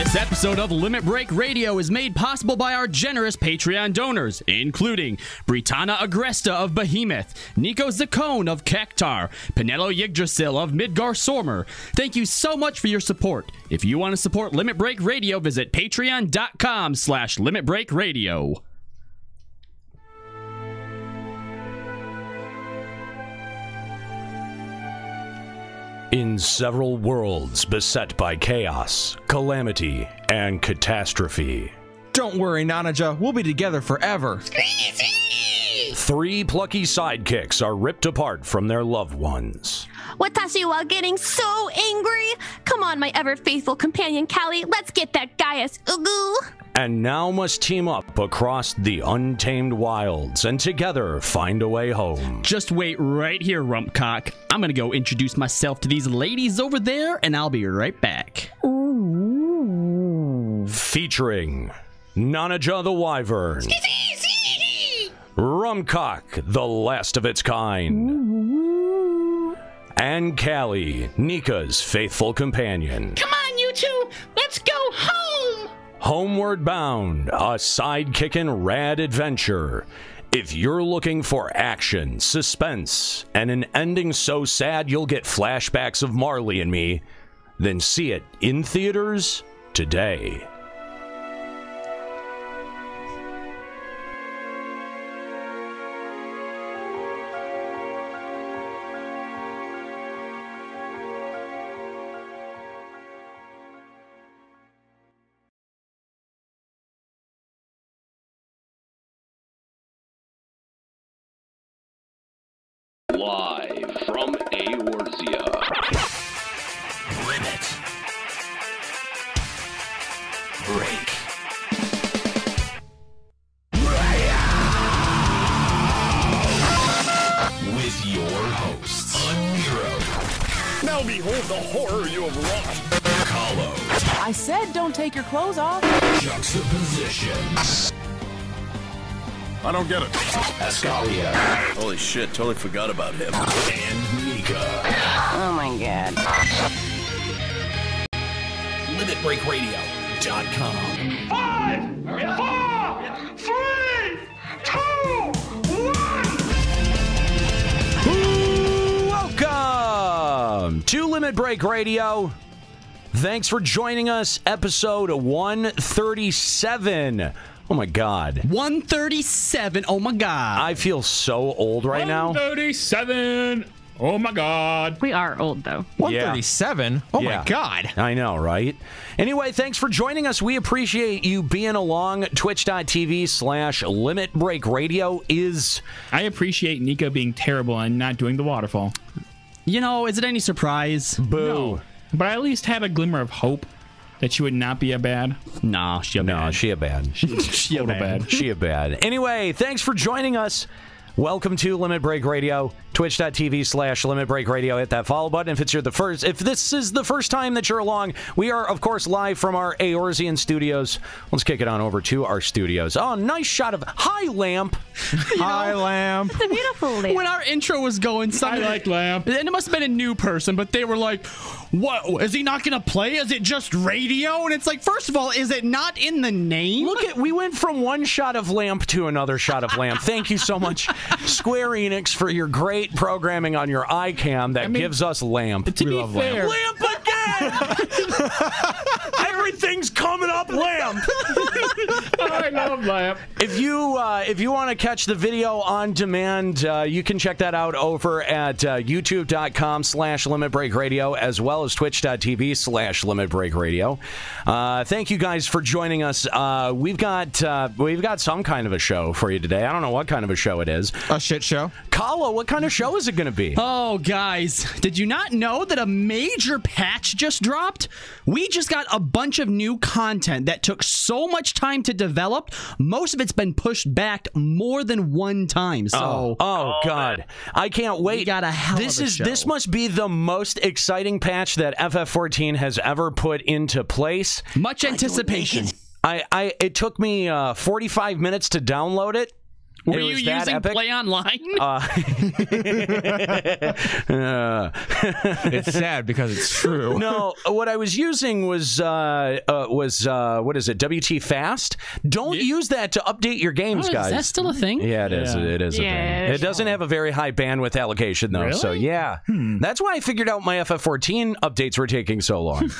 This episode of Limit Break Radio is made possible by our generous Patreon donors, including Britanna Agresta of Behemoth, Nico Zaccone of Cactar, Penelo Yggdrasil of Midgar Sormer. Thank you so much for your support. If you want to support Limit Break Radio, visit patreon.com/limitbreakradio. In several worlds beset by chaos, calamity, and catastrophe. Don't worry, Nanaja, we'll be together forever. Three plucky sidekicks are ripped apart from their loved ones. Watashi wa getting so angry. Come on, my ever-faithful companion, Callie. Let's get that Gaius Ugu. And now must team up across the untamed wilds and together find a way home. Just wait right here, Rumpcock. I'm gonna go introduce myself to these ladies over there, and I'll be right back. Ooh. Featuring Nanaja the Wyvern, Rumcock, the last of its kind, and Callie, Nika's faithful companion. Come on, you two, let's go home! Homeward Bound, a side-kickin' rad adventure. If you're looking for action, suspense, and an ending so sad you'll get flashbacks of Marley and me, then see it in theaters today. Live from Eorzea. Limit Break. With your hosts, Unhero. Now behold the horror you have wrought. Kahlo. I said don't take your clothes off. Juxtaposition. I don't get it. Ascalia. Holy shit, totally forgot about him. And Nika. Oh my god. LimitBreakRadio.com. 5, 4, 3, 2, 1! Welcome to Limit Break Radio. Thanks for joining us. Episode 137. Oh my God. 137. Oh my God. I feel so old right now. 137. Oh my God. We are old, though. 137? Yeah. Oh Yeah. my god. I know, right? Anyway, thanks for joining us. We appreciate you being along. Twitch.tv/Limit Break Radio is... I appreciate Nico being terrible and not doing the waterfall. You know, is it any surprise? Boo. No, but I at least had a glimmer of hope that she would not be a bad. Nah, she a No, bad. she a bad. She a bad. She a bad. Anyway, thanks for joining us. Welcome to Limit Break Radio. Twitch.tv/Limit Break Radio. Hit that follow button if this is the first time that you're along. We are, of course, live from our Eorzean studios. Let's kick it on over to our studios. Oh, nice shot of Hi Lamp. Hi, Lamp. It's a beautiful lamp. When our intro was going, I like Lamp. and it must have been a new person, but they were like, what, is he not going to play? Is it just radio? And it's like, first of all, is it not in the name? We went from one shot of Lamp to another shot of Lamp. Thank you so much, Square Enix, for your great programming on your iCam that gives us Lamp. To be fair, Lamp again! Everything's coming up Lamp! I love Lamp. If you want to catch the video on demand, you can check that out over at youtube.com/Limit Break Radio, as well as twitch.tv/Limit Break Radio. Thank you guys for joining us. We've got some kind of a show for you today. I don't know what kind of a show it is. A shit show. Kahlo, what kind of show is it going to be? Oh, guys, did you not know that a major patch just dropped? We just got a bunch of new content that took so much time to develop. Most of it's been pushed back more than one time. So, oh God, I can't wait. We got a hell of a show. This must be the most exciting patch that FF14 has ever put into place. much anticipation. It took me 45 minutes to download it. Were It you was that using epic. Play Online? It's sad because it's true. No, what I was using was what is it? WT Fast. Don't use that to update your games, Oh, guys. is that still a thing? Yeah, it is. It is a thing. It doesn't have a very high bandwidth allocation, though. Really? So, yeah. That's why I figured out my FF14 updates were taking so long.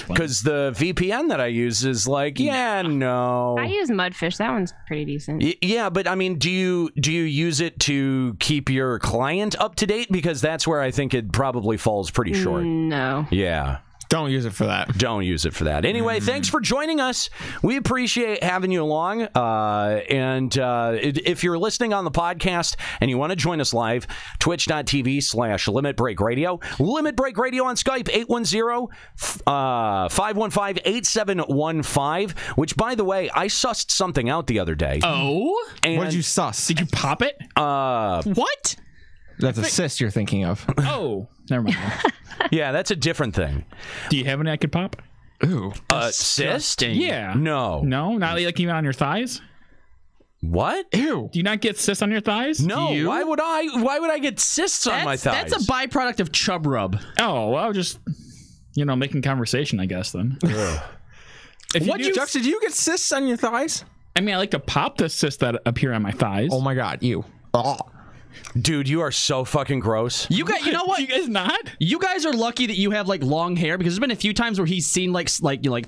Because the VPN that I use is like, no. I use Mudfish. That one's pretty decent. Yeah, but I mean, do you use it to keep your client up to date? Because that's where I think it probably falls pretty short. No. Yeah. Don't use it for that. Don't use it for that. Anyway, thanks for joining us. We appreciate having you along. And if you're listening on the podcast and you want to join us live, twitch.tv/Limit Break Radio. Limit Break Radio on Skype, 810-515-8715, which, by the way, I sussed something out the other day. Oh? And What did you suss? Did you pop it? What? That's a cyst you're thinking of. Oh, never mind. Yeah, that's a different thing. Do you have any I could pop? Ooh. Cyst? Yeah. No. No? Not like even on your thighs? What? Ew. Do you not get cysts on your thighs? No. Why would I get cysts on my thighs? That's a byproduct of chub rub. Oh, well, just, making conversation, I guess, then. If What Jux, did you get cysts on your thighs? I mean, I like to pop the cysts that appear on my thighs. Oh my god, you. Oh. Dude, you are so fucking gross. You know what? You guys not? You guys are lucky that you have like long hair, because there's been a few times where he's seen like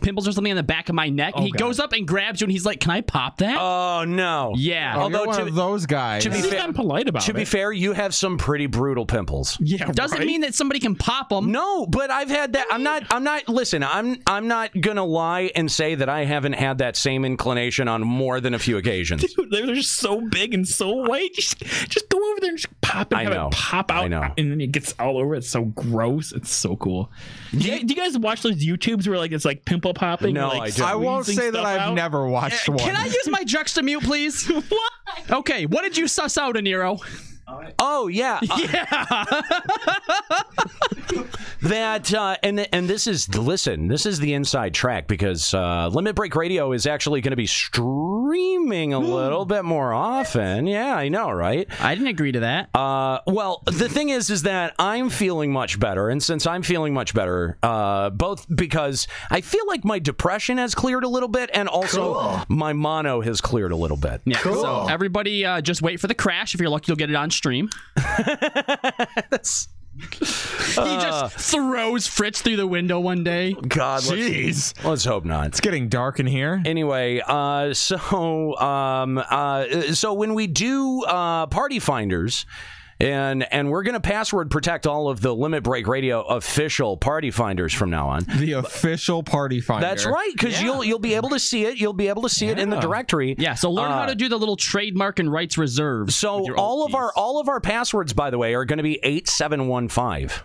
pimples or something on the back of my neck, and he goes up and grabs you, and he's like, "Can I pop that?" Oh no. Yeah. Oh, you're one of those guys. To be fair, I'm polite about it. To be fair, you have some pretty brutal pimples. Yeah, Doesn't mean that somebody can pop them. No, but I've had that. I'm not. Listen, I'm not gonna lie and say that I haven't had that same inclination on more than a few occasions. Dude, they're just so big and so white. Just go over there and just pop it. I know. It pop out. I know. And then it gets all over. It's so gross. It's so cool. Do you guys watch those YouTubes where like it's like pimple popping? No, or, like, I don't. I won't squeezing say that stuff I've out? never watched one. Can I use my juxtamute, please? What? Okay, what did you suss out, Aniro? Oh yeah. That and this is the inside track, because Limit Break Radio is actually going to be streaming a little bit more often. Yeah, I know, right? I didn't agree to that. Well, the thing is that I'm feeling much better, and since I'm feeling much better, both because I feel like my depression has cleared a little bit, and also my mono has cleared a little bit. Yeah. Cool. So everybody, just wait for the crash. If you're lucky, you'll get it on stream. He just throws Fritz through the window one day. God, Jeez. Let's hope not. It's getting dark in here. Anyway, so when we do Party Finders, and we're going to password protect all of the Limit Break Radio official Party Finders from now on. The official Party Finder. That's right, because you'll be able to see it. You'll be able to see it in the directory. Yeah. So learn how to do the little trademark and rights reserve. So all of our passwords, by the way, are going to be 8715.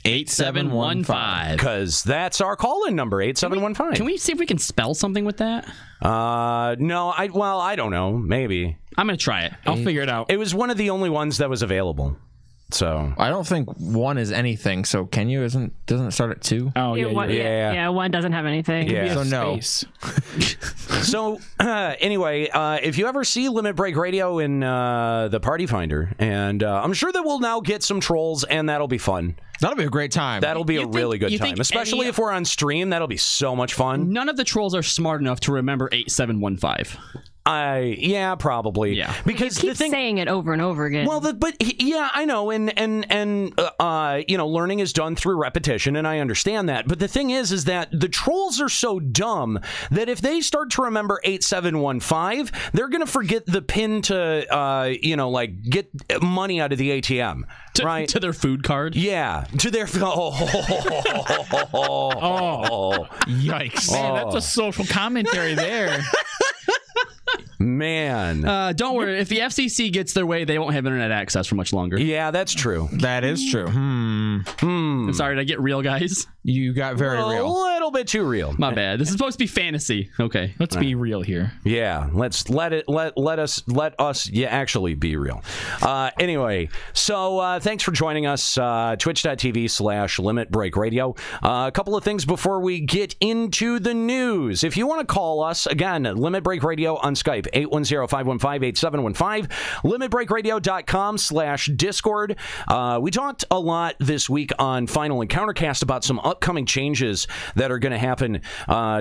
8715. Because that's our call-in number, 8715. Can we see if we can spell something with that? No, I don't know. Maybe. I'm going to try it. I'll figure it out. It was one of the only ones that was available. So I don't think one is anything. So can you? Doesn't it start at 2? Oh, Yeah, one doesn't have anything. Yeah. So no. So anyway, if you ever see Limit Break Radio in the Party Finder, and I'm sure that we'll now get some trolls, and that'll be fun. That'll be a great time. That'll be a really good time, especially if we're on stream. That'll be so much fun. None of the trolls are smart enough to remember 8715. Yeah, probably. Yeah, because Keep saying it over and over again. Well, yeah, I know, and learning is done through repetition, and I understand that. But the thing is that the trolls are so dumb that if they start to remember 8715, they're gonna forget the pin to get money out of the ATM, right? To their food card. Yeah, to their Yikes! Man, that's a social commentary there. Man. Don't worry. If the FCC gets their way, they won't have internet access for much longer. Yeah, that's true. That is true. Sorry, did I get real, guys? You got very real. A little bit too real. My bad. This is supposed to be fantasy. Okay. Let's be real here. Yeah, let us actually be real. Anyway, so thanks for joining us. Twitch.tv/Limit Break Radio. A couple of things before we get into the news. If you want to call us, again, Limit Break Radio on Skype, 810-515-8715, limitbreakradio.com/Discord. We talked a lot this week on Final Encountercast about some upcoming changes that are going to happen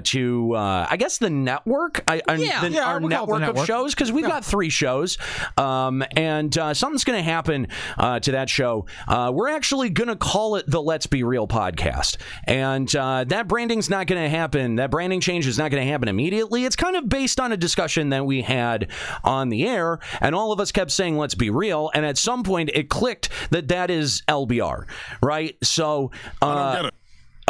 to, I guess, the network. Our network of shows, because we've got 3 shows, and something's going to happen to that show. We're actually going to call it the Let's Be Real podcast, and that branding's not going to happen. That branding change is not going to happen immediately. It's kind of based on a discussion that we had on the air, and all of us kept saying Let's Be Real, and at some point it clicked that is LBR, right? So I don't get it.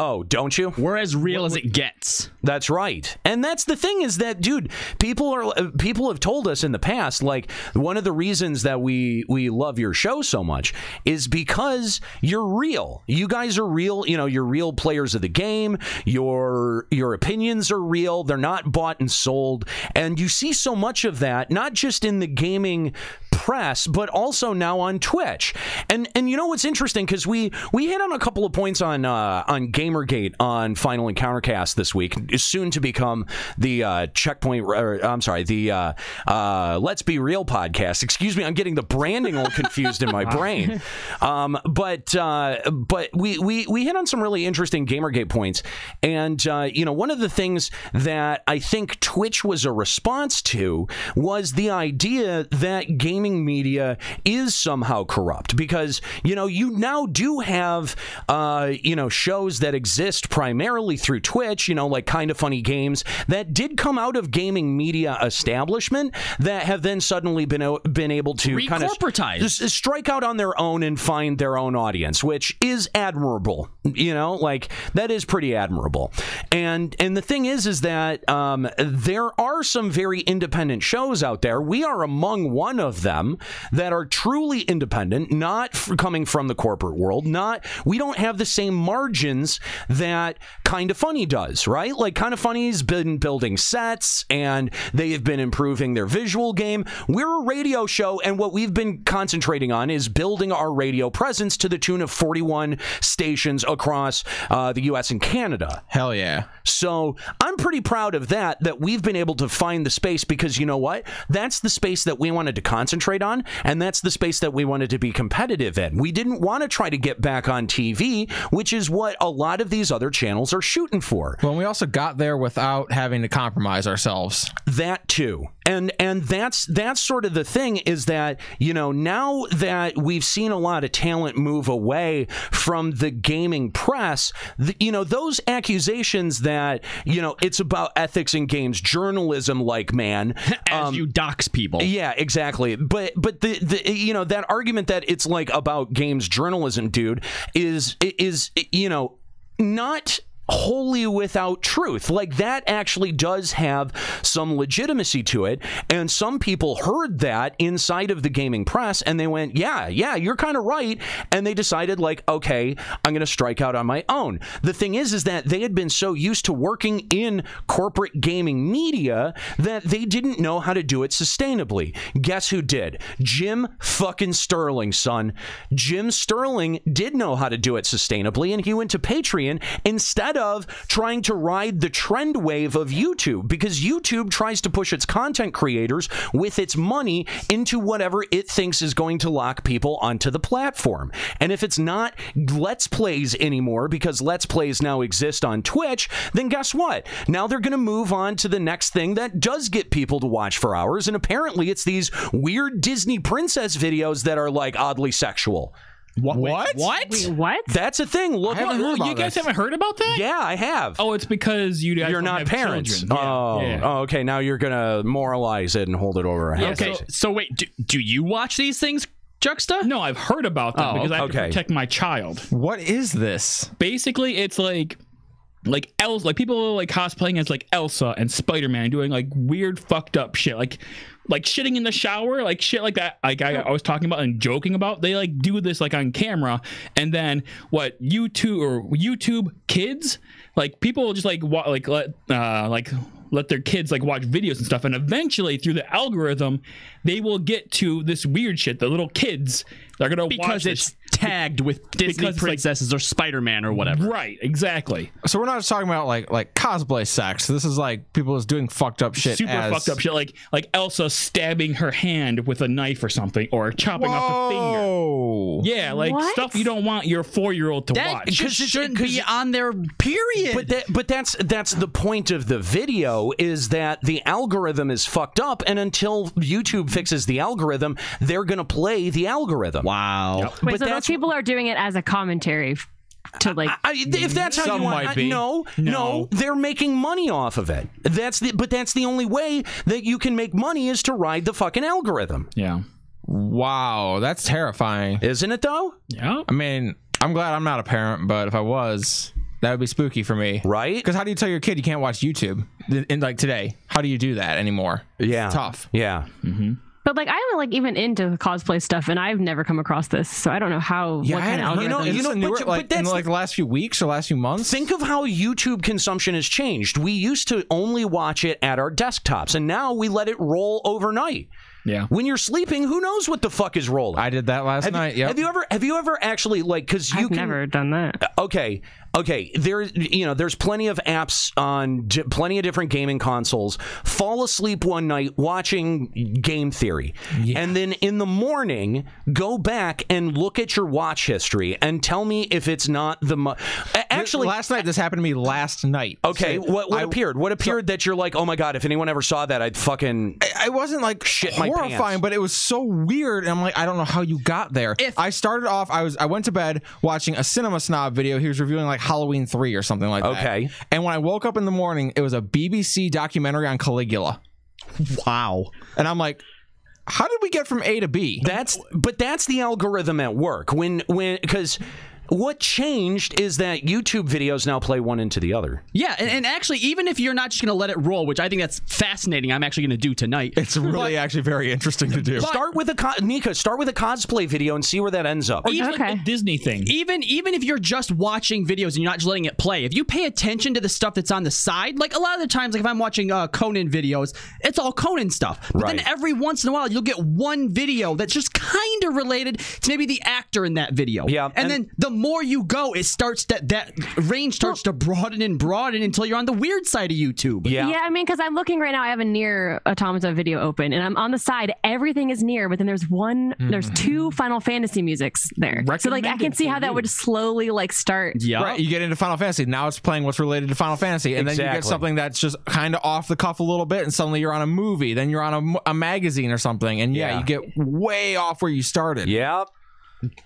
Oh, don't you? We're as real as it gets. That's right. And that's the thing is that, dude, people have told us in the past, like, one of the reasons that we love your show so much is because you're real. You guys are real. You know, you're real players of the game. Your opinions are real. They're not bought and sold. And you see so much of that, not just in the gaming press, but also now on Twitch. And you know what's interesting, because we hit on a couple of points on Gamergate on Final Encountercast this week, soon to become the Checkpoint, the Let's Be Real podcast. Excuse me, I'm getting the branding all confused in my brain. But we hit on some really interesting Gamergate points, and you know, one of the things that I think Twitch was a response to was the idea that gaming media is somehow corrupt, because you know, you now do have you know, shows that exist primarily through Twitch, you know, like Kind of Funny Games, that did come out of gaming media establishment that have then suddenly been able to kind of just strike out on their own and find their own audience, which is admirable. You know, like, that is pretty admirable. And the thing is that there are some very independent shows out there. We are among one of them that are truly independent, not coming from the corporate world. We don't have the same margins that Kind of Funny does, right? Like, Kind of Funny's been building sets, and they have been improving their visual game. We're a radio show, and what we've been concentrating on is building our radio presence to the tune of 41 stations across the U.S. and Canada. Hell yeah. So I'm pretty proud of that we've been able to find the space, because you know what? That's the space that we wanted to concentrate on, and that's the space that we wanted to be competitive in. We didn't want to try to get back on TV, which is what a lot of these other channels are shooting for. Well, we also got there without having to compromise ourselves. That too. And that's sort of the thing, is that, you know, now that we've seen a lot of talent move away from the gaming press, you know, those accusations that, you know, it's about ethics in games journalism, like, man, as you dox people. Yeah, exactly. But the you know, that argument that it's like about games journalism, dude, is you know, not wholly without truth. Like, that actually does have some legitimacy to it, and some people heard that inside of the gaming press, and they went, yeah, you're kind of right, and they decided, like, okay, I'm going to strike out on my own. The thing is that they had been so used to working in corporate gaming media that they didn't know how to do it sustainably. Guess who did? Jim fucking Sterling, son. Jim Sterling did know how to do it sustainably, and he went to Patreon instead of trying to ride the trend wave of YouTube, because YouTube tries to push its content creators with its money into whatever it thinks is going to lock people onto the platform. And if it's not Let's Plays anymore, because Let's Plays now exist on Twitch, then guess what? Now they're going to move on to the next thing that does get people to watch for hours, and apparently it's these weird Disney princess videos that are, like, oddly sexual. What? Wait, what? That's a thing. Look, you guys haven't heard about that? Yeah, I have. Oh, it's because you're not parents. Children. Yeah. Oh, okay. Now you're gonna moralize it and hold it over. Okay. So wait, do you watch these things, Juxta? No, I've heard about them because I have to protect my child. What is this? Basically, it's like like Elsa, like people like cosplaying as like Elsa and Spider-Man, doing like weird fucked up shit, like shitting in the shower, like shit like that. Like I was talking about and joking about, they like do this like on camera, and then what YouTube kids, like people will just like let their kids like watch videos and stuff, and eventually through the algorithm they will get to this weird shit. The little kids, they're gonna watch it's tagged with Disney princesses or Spider-Man or whatever. Right, exactly. So we're not just talking about like cosplay sex. This is like people just doing fucked up shit. Super fucked up shit, like Elsa stabbing her hand with a knife or something, or chopping off a finger. Yeah, like stuff you don't want your 4-year-old to watch. Because it shouldn't be on their period. But that's the point of the video, is that the algorithm is fucked up, and until YouTube fixes the algorithm, they're gonna play the algorithm. Wow. Yep. Wait, so those people are doing it as a commentary to like. If that's how you want, no, they're making money off of it. That's the only way that you can make money, is to ride the fucking algorithm. Yeah. Wow, that's terrifying, isn't it? Though. Yeah. I mean, I'm glad I'm not a parent, but if I was, that would be spooky for me, right? Because how do you tell your kid you can't watch YouTube in like today? How do you do that anymore? Yeah, it's tough. Yeah. Mm-hmm. But like I'm like even into cosplay stuff, and I've never come across this, so I don't know how. Yeah, what kind of algorithm. But in like the last few weeks or last few months. Think of how YouTube consumption has changed. We used to only watch it at our desktops, and now we let it roll overnight. Yeah. When you're sleeping, who knows what the fuck is rolling? I did that last night. Yeah. Have you ever actually like? Because I've never done that. Okay. There's plenty of apps on plenty of different gaming consoles. Fall asleep one night watching Game Theory, and then in the morning go back and look at your watch history and tell me if it's not the. Actually, last night this happened to me. Last night. Okay, so what appeared? What appeared that you're like, oh my god, if anyone ever saw that, I'd fucking. I wasn't like shit my horrifying, pants. but it was so weird, and I'm like, I don't know how you got there. I started off, I went to bed watching a Cinema Snob video. He was reviewing like Halloween 3 or something like that. Okay. And when I woke up in the morning, it was a BBC documentary on Caligula. Wow. And I'm like, how did we get from A to B? That's the algorithm at work. Because what changed is that YouTube videos now play one into the other. Yeah, and actually, even if you're not just going to let it roll, which I think that's fascinating, I'm actually going to do tonight. It's really actually very interesting to do. Start with a cosplay video and see where that ends up. Or even like the Disney thing. Even if you're just watching videos and you're not just letting it play, if you pay attention to the stuff that's on the side, like a lot of the times, like if I'm watching Conan videos, it's all Conan stuff. But then every once in a while, you'll get one video that's just kind of related to maybe the actor in that video. Yeah, and then the more you go, it starts that range starts to broaden until you're on the weird side of YouTube. Yeah, I mean, because I'm looking right now, I have a Nier Automata video open, and I'm on the side, everything is Nier, but then there's two Final Fantasy musics there. So like I can see how that would slowly like start. Yeah, right. You get into Final Fantasy, now it's playing what's related to Final Fantasy, and then you get something that's just kind of off the cuff a little bit, and suddenly you're on a movie, then you're on a magazine or something, and you get way off where you started. Yep.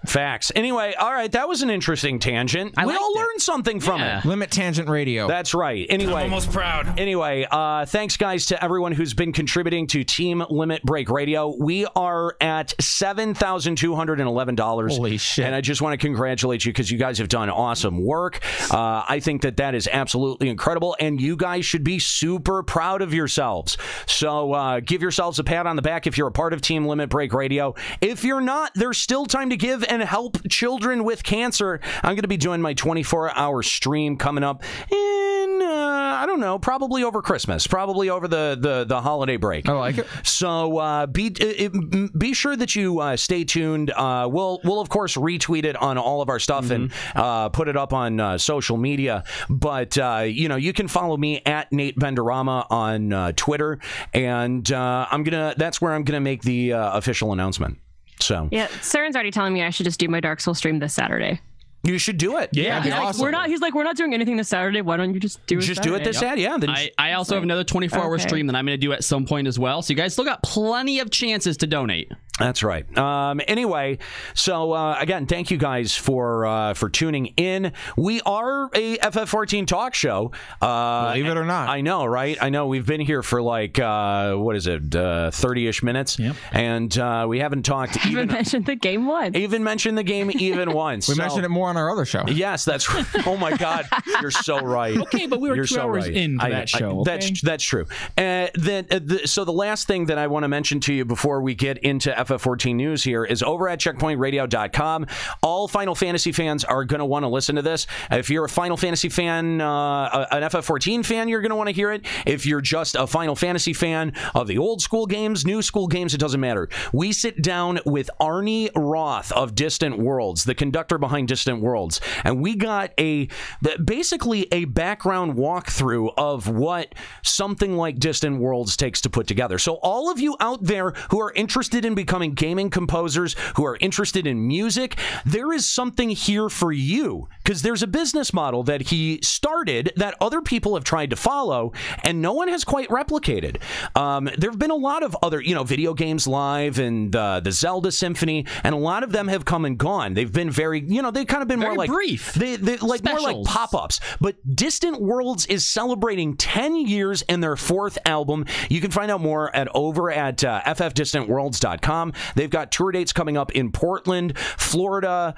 Facts. Anyway, all right, that was an interesting tangent. We all learned something from it. Limit Tangent Radio. That's right. Anyway, I'm almost proud. Anyway, thanks guys to everyone who's been contributing to Team Limit Break Radio. We are at $7,211. Holy shit. And I just want to congratulate you because you guys have done awesome work. I think that is absolutely incredible, and you guys should be super proud of yourselves. So give yourselves a pat on the back if you're a part of Team Limit Break Radio. If you're not, there's still time to give and help children with cancer. I'm going to be doing my 24-hour stream coming up in, I don't know, probably over Christmas, probably over the holiday break. I like it. So be sure that you stay tuned. We'll of course retweet it on all of our stuff and put it up on social media. But you can follow me at Nate Benderama on Twitter, and that's where I'm gonna make the official announcement. So yeah, CERN's already telling me I should just do my Dark Souls stream this Saturday. You should do it. Yeah, he's like, awesome. We're not doing anything this Saturday. Why don't you just do it? Just do it this Saturday. Yeah. I also have another 24-hour stream that I'm going to do at some point as well. So you guys still got plenty of chances to donate. That's right. Anyway, so again, thank you guys for tuning in. We are a FF14 talk show. Believe it or not. I know, right? I know we've been here for like, what is it, 30-ish minutes? Yep. And we haven't talked even mentioned the game once. Even mentioned the game even once. We mentioned it more on our other show. Yes, that's right. Oh my God, you're so right. Okay, but we were 2 hours into that show. Okay? That's true. So the last thing that I want to mention to you before we get into FF14 news here is over at checkpointradio.com. All Final Fantasy fans are going to want to listen to this. If you're a Final Fantasy fan, an FF14 fan, you're going to want to hear it. If you're just a Final Fantasy fan of the old school games, new school games, it doesn't matter. We sit down with Arnie Roth of Distant Worlds, the conductor behind Distant Worlds, and we got basically a background walkthrough of what something like Distant Worlds takes to put together. So all of you out there who are interested in becoming gaming composers, who are interested in music, there is something here for you, because there's a business model that he started that other people have tried to follow and no one has quite replicated. There have been a lot of other, Video Games Live and the Zelda Symphony, and a lot of them have come and gone. They've been very, they've kind of been very more like brief. They like more like pop-ups. But Distant Worlds is celebrating 10 years in their 4th album. You can find out more over at ffdistantworlds.com. They've got tour dates coming up in Portland, Florida,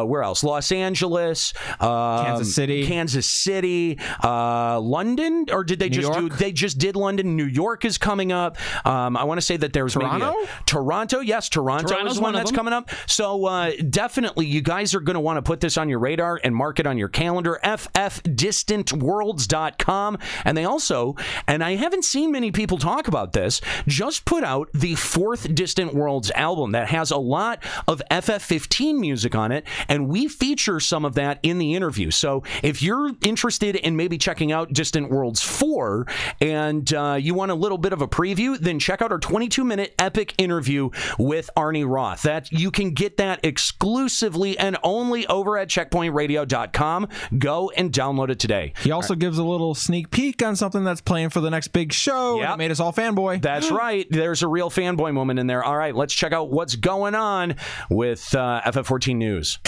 where else? Los Angeles, Kansas City, London, or did they they just did London? New York is coming up. I want to say that there's Toronto? maybe Toronto. Yes, Toronto is one that's coming up. So definitely you guys are going to want to put this on your radar and mark it on your calendar. ffdistantworlds.com. And they also, and I haven't seen many people talk about this, just put out the 4th Distant Worlds album that has a lot of FF15 music on it, and we feature some of that in the interview. So if you're interested in maybe checking out Distant Worlds 4 and you want a little bit of a preview, then check out our 22-minute epic interview with Arnie Roth. That you can get that exclusively and only over at checkpointradio.com. Go and download it today. He also gives a little sneak peek on something that's playing for the next big show. Yep. And it made us all fanboy. That's right. There's a real fanboy moment in there. All right, let's check out what's going on with FF14 news.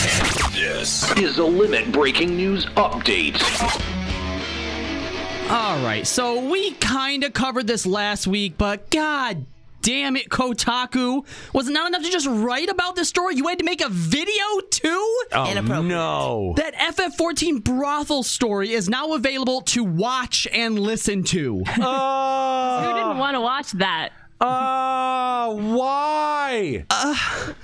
This is a Limit Breaking News Update. All right, so we kind of covered this last week, but god damn it, Kotaku. Was it not enough to just write about this story? You had to make a video too? Oh, no. That FF14 brothel story is now available to watch and listen to. Who didn't want to watch that? Why?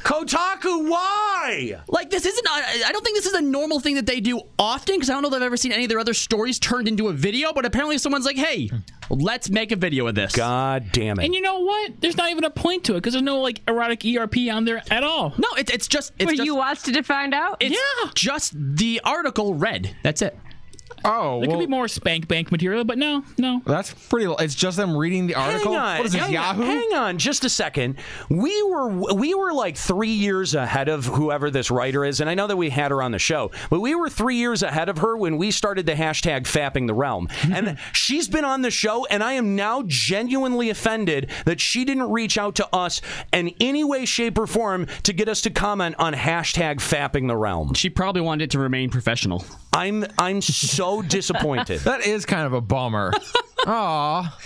Kotaku, why? Like, this isn't, I don't think this is a normal thing that they do often, because I don't know that I've ever seen any of their other stories turned into a video, but apparently someone's like, hey, let's make a video of this. God damn it. And you know what? There's not even a point to it, because there's no, like, erotic ERP on there at all. No, it's just... you watched it to find out? It's just the article read. That's it. Oh, there could be more spank bank material, but no. That's pretty. It's just them reading the article. What is this, Yahoo? Hang on, just a second. We were like 3 years ahead of whoever this writer is, and I know that we had her on the show, but we were 3 years ahead of her when we started the hashtag Fapping the Realm, and she's been on the show, and I am now genuinely offended that she didn't reach out to us in any way, shape, or form to get us to comment on hashtag Fapping the Realm. She probably wanted it to remain professional. I'm so disappointed. That is kind of a bummer. Aw.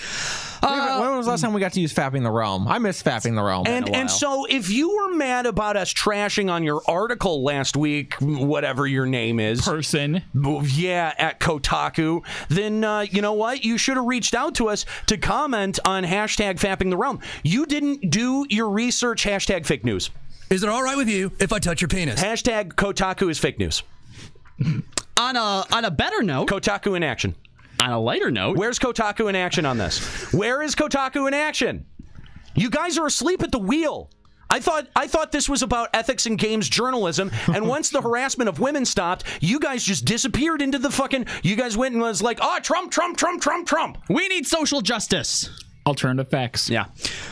When was the last time we got to use Fapping the Realm? I miss Fapping the Realm. And so if you were mad about us trashing on your article last week, whatever your name is. Person. Yeah, at Kotaku, then you know what? You should have reached out to us to comment on hashtag Fapping the Realm. You didn't do your research, hashtag fake news. Is it all right with you if I touch your penis? Hashtag Kotaku is fake news. On a better note, Kotaku in action. On a lighter note, where's Kotaku in action on this? Where is Kotaku in action? You guys are asleep at the wheel. I thought this was about ethics and games journalism, and once the harassment of women stopped, you guys just disappeared into the fucking... You guys went and was like, oh, Trump. We need social justice. Alternative facts. Yeah.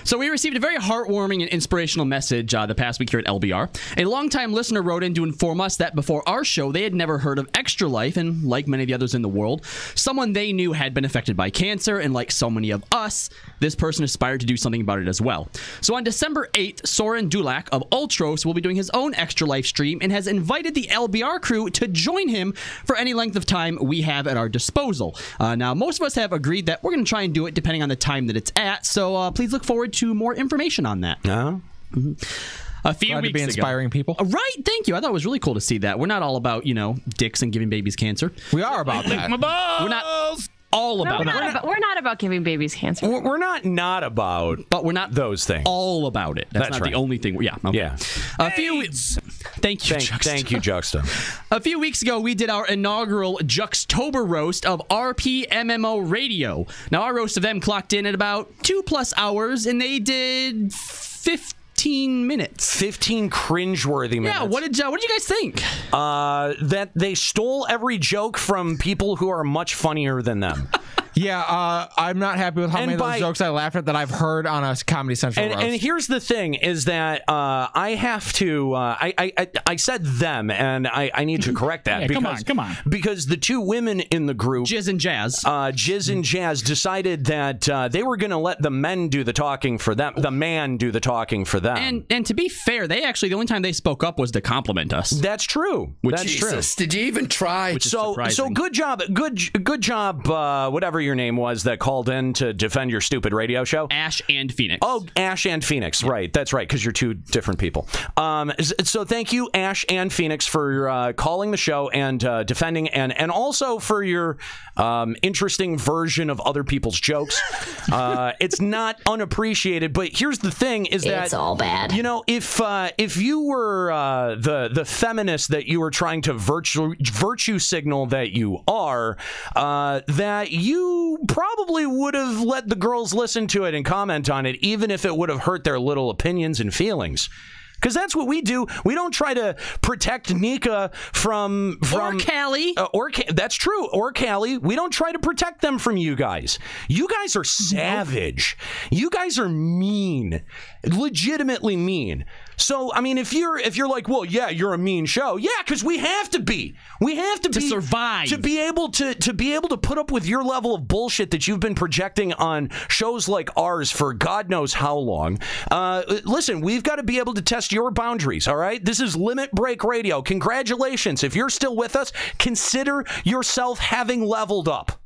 So we received a very heartwarming and inspirational message the past week here at LBR. A longtime listener wrote in to inform us that before our show, they had never heard of Extra Life, and like many of the others in the world, someone they knew had been affected by cancer, and like so many of us, this person aspired to do something about it as well. So on December 8th, Soren Dulac of Ultros will be doing his own Extra Life stream and has invited the LBR crew to join him for any length of time we have at our disposal. Now, most of us have agreed that we're going to try and do it depending on the time that it's at, so please look forward to more information on that. A few Glad weeks to be inspiring ago. people. Right, thank you. I thought it was really cool to see that. We're not all about, dicks and giving babies cancer. We are about that. My balls! We're not all about it. We're not about giving babies cancer. We're not about, but we're not those things. All about it. That's not right. the only thing. Okay. Yeah. A few weeks. Thank you, Juxta. Thank you, Juxta. A few weeks ago, we did our inaugural Juxtober roast of RPMMO Radio. Now, our roast of them clocked in at about 2+ hours, and they did 15 minutes. 15 cringeworthy minutes. Yeah, what did you guys think? That they stole every joke from people who are much funnier than them. Yeah, I'm not happy with how many of those jokes I laughed at that I've heard on a Comedy Central roast. And here's the thing, is that I have to, I said them, and I need to correct that. Yeah, because, come on. Because the two women in the group, Jizz and Jazz, decided that they were going to let the men do the talking for them, the man do the talking for them. And to be fair, they actually, the only time they spoke up was to compliment us. That's true. That's true. Did you even try? So good job, good job, whatever your name was that called in to defend your stupid radio show. Ash and Phoenix. Oh, Ash and Phoenix. Right. That's right, because you're two different people. So thank you, Ash and Phoenix, for calling the show and defending, and also for your interesting version of other people's jokes. It's not unappreciated, but here's the thing, is that it's all bad. If you were the feminist that you were trying to virtue signal that you are, that you probably would have let the girls listen to it and comment on it, even if it would have hurt their little opinions and feelings. Because that's what we do. We don't try to protect Nika from or Callie. That's true. Or Callie. We don't try to protect them from you guys. You guys are savage. You guys are mean. Legitimately mean. So, I mean, if you're like, well, yeah, you're a mean show. Yeah, because we have to be. We have to survive. To be able to put up with your level of bullshit that you've been projecting on shows like ours for God knows how long. Listen, we've got to be able to test your boundaries, all right? This is Limit Break Radio. Congratulations. If you're still with us, consider yourself having leveled up.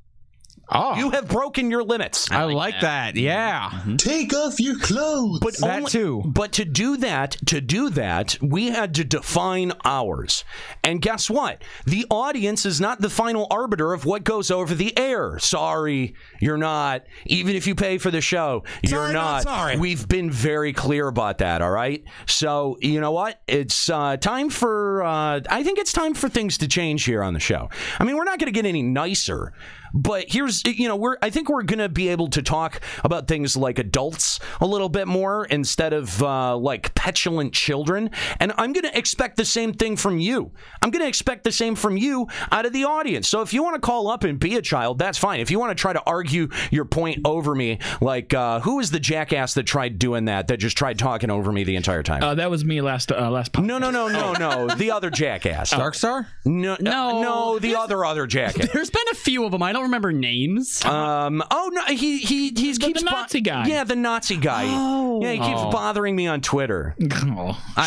Oh, you have broken your limits. I like that. Yeah. Mm-hmm. Take off your clothes. But that too. But to do that, we had to define ours. And guess what? The audience is not the final arbiter of what goes over the air. Sorry, you're not. Even if you pay for the show, you're not. Sorry. We've been very clear about that, all right? So, you know what? It's time for, I think it's time for things to change here on the show. I mean, we're not going to get any nicer. But here's, I think we're going to be able to talk about things like adults a little bit more instead of like petulant children. And I'm going to expect the same thing from you. I'm going to expect the same from you out of the audience. So if you want to call up and be a child, that's fine. If you want to try to argue your point over me, like who was the jackass that tried doing that just tried talking over me the entire time? That was me last podcast. No. The otother jackass. Darkstar? No, the other jackass. There's been a few of them. I don't remember names. He keeps the Nazi guy. Yeah, the Nazi guy. Oh. Yeah, he keeps bothering me on Twitter.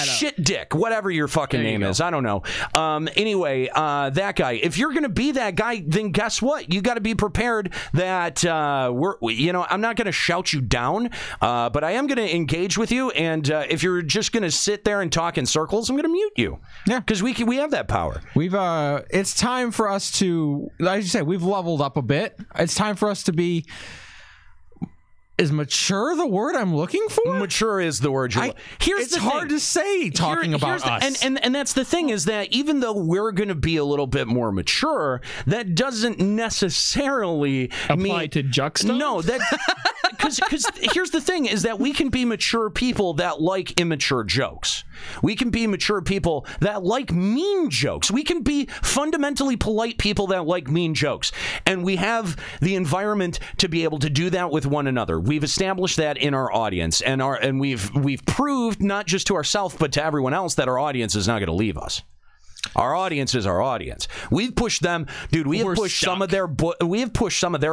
Shit dick, whatever your fucking name is. I don't know. Anyway, that guy. If you're gonna be that guy, then guess what? You got to be prepared that I'm not gonna shout you down, but I am gonna engage with you. And if you're just gonna sit there and talk in circles, I'm gonna mute you. Yeah, because we have that power. It's time for us to, like you said, we've leveled up a bit. It's time for us to be. Is mature the word I'm looking for? Mature is the word you're It's hard to say talking about us. And that's the thing, is that even though we're going to be a little bit more mature, that doesn't necessarily apply to Juxta. No, that because here's the thing, is that we can be mature people that like immature jokes. We can be mature people that like mean jokes. We can be fundamentally polite people that like mean jokes. And we have the environment to be able to do that with one another. We've established that in our audience, and we've proved not just to ourselves but to everyone else that our audience is not going to leave us. Our audience is our audience. We've pushed them, dude. We have pushed some of their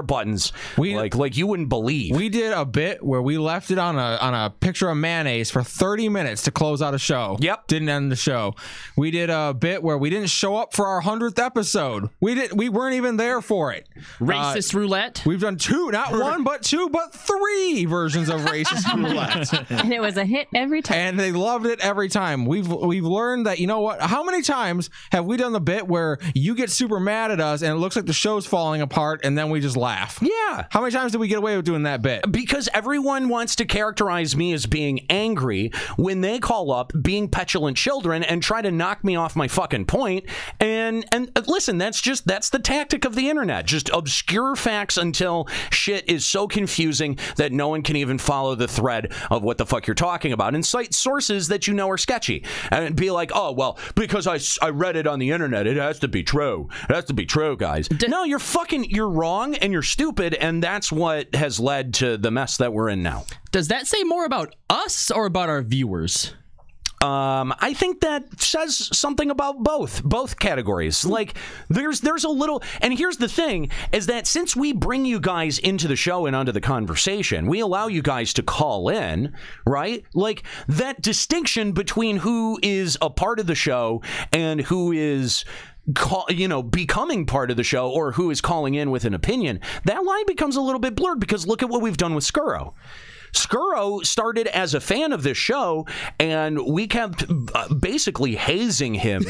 buttons. Like you wouldn't believe. We did a bit where we left it on a picture of mayonnaise for 30 minutes to close out a show. Yep, didn't end the show. We did a bit where we didn't show up for our 100th episode. We weren't even there for it. Racist roulette. We've done not one, but two, but three versions of racist roulette, and it was a hit every time. And they loved it every time. We've learned that, you know what? How many times have we done the bit where you get super mad at us and it looks like the show's falling apart and then we just laugh? Yeah. How many times did we get away with doing that bit? Because everyone wants to characterize me as being angry when they call up being petulant children and try to knock me off my fucking point. And listen, that's the tactic of the internet. Just obscure facts until shit is so confusing that no one can even follow the thread of what the fuck you're talking about, and cite sources that you know are sketchy and be like, oh, well, because I read it on the internet, it has to be true. It has to be true, guys. No, you're wrong and you're stupid, and that's what has led to the mess that we're in now. Does that say more about us or about our viewers? I think that says something about both categories. Like there's a little, and here's the thing, is that since we bring you guys into the show and onto the conversation, we allow you guys to call in, right? Like that distinction between who is a part of the show and who is becoming part of the show, or who is calling in with an opinion, that line becomes a little bit blurred, because look at what we've done with Scuro. Scuro started as a fan of this show, and we kept basically hazing him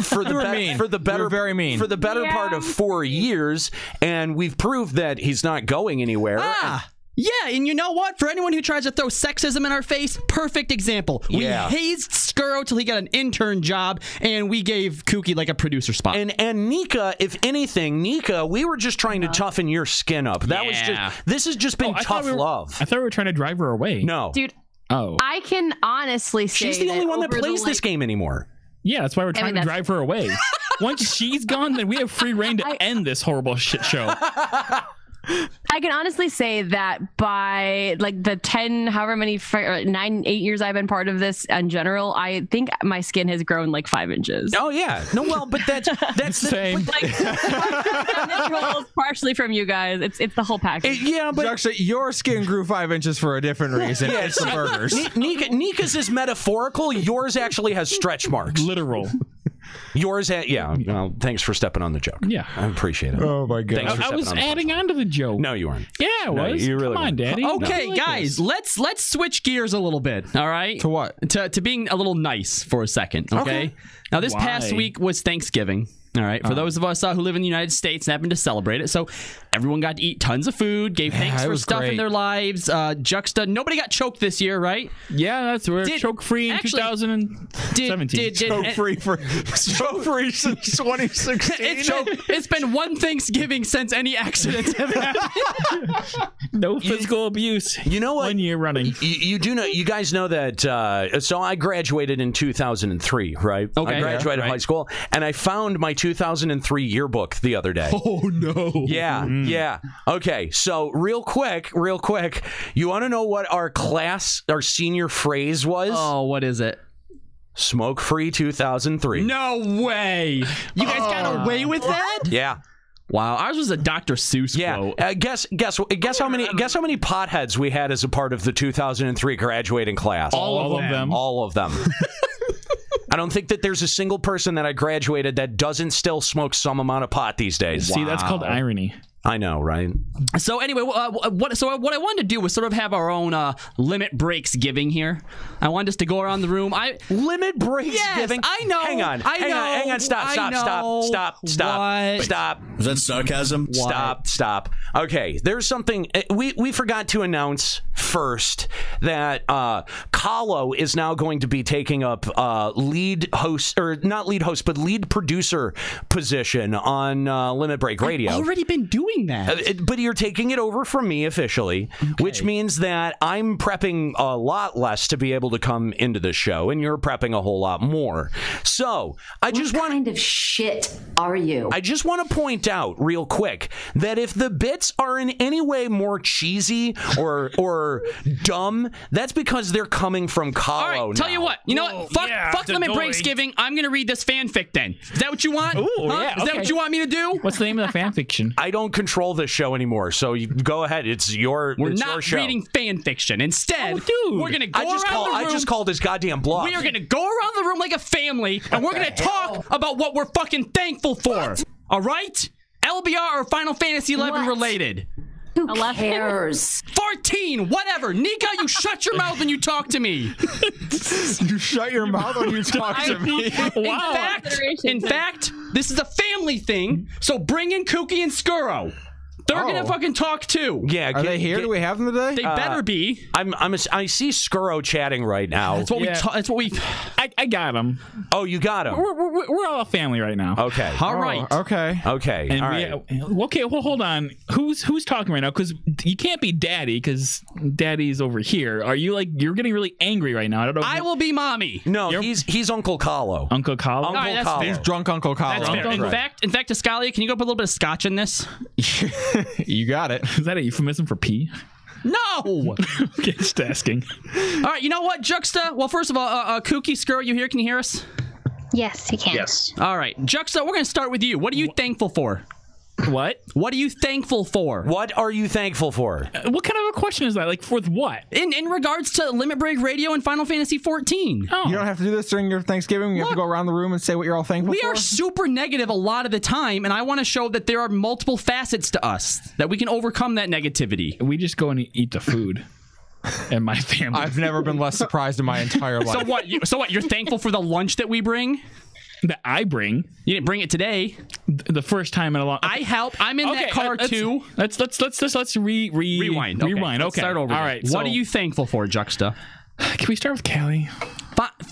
for the better part of 4 years, and we've proved that he's not going anywhere. Yeah, and you know what? For anyone who tries to throw sexism in our face, perfect example. We hazed Scuro till he got an intern job, and we gave Kooky like a producer spot. And Nika, if anything, we were just trying to toughen your skin up. This has just been tough love. I thought we were trying to drive her away. No. Dude, I can honestly say she's the only one that plays this game anymore. Yeah, that's why we're trying to drive her away. Once she's gone, then we have free reign to end this horrible shit show. I can honestly say that by like the 8 years I've been part of this in general, I think my skin has grown like 5 inches. Oh yeah, no, well, but that's the same. Partially from you guys. It's the whole package. But actually, your skin grew 5 inches for a different reason. Yeah, it's the burgers. Nika's is metaphorical. Yours actually has stretch marks. Literal. Yours, well, thanks for stepping on the joke. Yeah, I appreciate it. Oh my god, I was adding on to the joke. No, you weren't. Yeah, I was. You really Come on, Daddy. Okay, guys, let's switch gears a little bit. All right. To what? To being a little nice for a second. Okay. Now, this past week was Thanksgiving. All right. For those of us who live in the United States and happen to celebrate it. So everyone got to eat tons of food, gave thanks for stuff in their lives. Nobody got choked this year, right? Yeah, we're choke free in 2017. Choke free since 2016. It's been one Thanksgiving since any accidents have happened. No physical abuse. You know what? 1 year running. You do know. You guys know that. So I graduated in 2003, right? Okay. I graduated high school, and I found my 2003 yearbook the other day. Oh no. Yeah. Okay, so real quick, you want to know what our senior phrase was? Oh, what is it? Smoke free 2003. No way. You guys got away with that? Yeah. Wow, ours was a Dr. Seuss quote. Guess how many potheads we had as a part of the 2003 graduating class? All of them. All of them. I don't think that there's a single person that I graduated that doesn't still smoke some amount of pot these days. See, that's called irony. I know, right? So anyway, what I wanted to do was sort of have our own limit Breaksgiving here. I wanted us to go around the room. Limit Breaksgiving? Yes, I know. Hang on. Stop. Is that sarcasm? Stop. Okay, there's something we forgot to announce first that Kahlo is now going to be taking up lead host, or not lead host, but lead producer position on Limit Break Radio. I've already been doing that. But you're taking it over from me officially, which means that I'm prepping a lot less to be able to come into the show, and you're prepping a whole lot more. So I just want... What kind of shit are you? I just want to point out real quick that if the bits are in any way more cheesy or dumb, that's because they're coming from Kahlo. All right, tell you what. You know what? Fuck Limit Breaksgiving. I'm going to read this fanfic then. Is that what you want? Ooh, yeah, Is that what you want me to do? What's the name of the fanfiction? I don't control this show anymore, so you go ahead. It's your We're it's not your show. reading fanfiction. Instead, we're going to go around the room. I just called his goddamn bluff. We are going to go around the room like a family, and we're going to talk about what we're fucking thankful for. All right? LBR or Final Fantasy XI related? Who cares? 14, whatever. Nika, you shut your mouth when you talk to me. You shut your mouth when you talk to me. Wow. In fact, this is a family thing, so bring in Kooky and Scuro. They're gonna fucking talk too. Yeah, are they here? Do we have them today? They better be. I see Scuro chatting right now. That's what that's what we. I got them. Oh, you got them. We're all a family right now. Okay. All right. Okay. Okay. And all right. Okay. Well, hold on. Who's talking right now? Because you can't be Daddy, because Daddy's over here. Are you like you're getting really angry right now? I don't know. I will be Mommy. No, he's Uncle Kahlo. Uncle Kahlo. Uncle Kahlo. He's drunk Uncle Kahlo. That's fair. In fact, Escalia, can you go put a little bit of scotch in this? You got it. Is that a euphemism for pee? No. Okay, just asking. All right, you know what, Juxta? Well, first of all, Kooky, Scuro, you here? Can you hear us? Yes, he can. Yes. All right, Juxta, we're going to start with you. What are you thankful for? What? What are you thankful for? What are you thankful for? What kind of a question is that? Like, for what? In regards to Limit Break Radio and Final Fantasy XIV. Oh. You don't have to do this during your Thanksgiving. You have to go around the room and say what you're all thankful for. We are super negative a lot of the time, and I want to show that there are multiple facets to us, that we can overcome that negativity. We just go and eat the food. And my family. I've never been less surprised in my entire life. So what? You're thankful for the lunch that we bring? That I bring. You didn't bring it today. The first time in a long. I help. I'm in that car too. Let's rewind. Okay. Rewind. Let's start over. All right. What are you thankful for, Juxta? Can we start with Callie?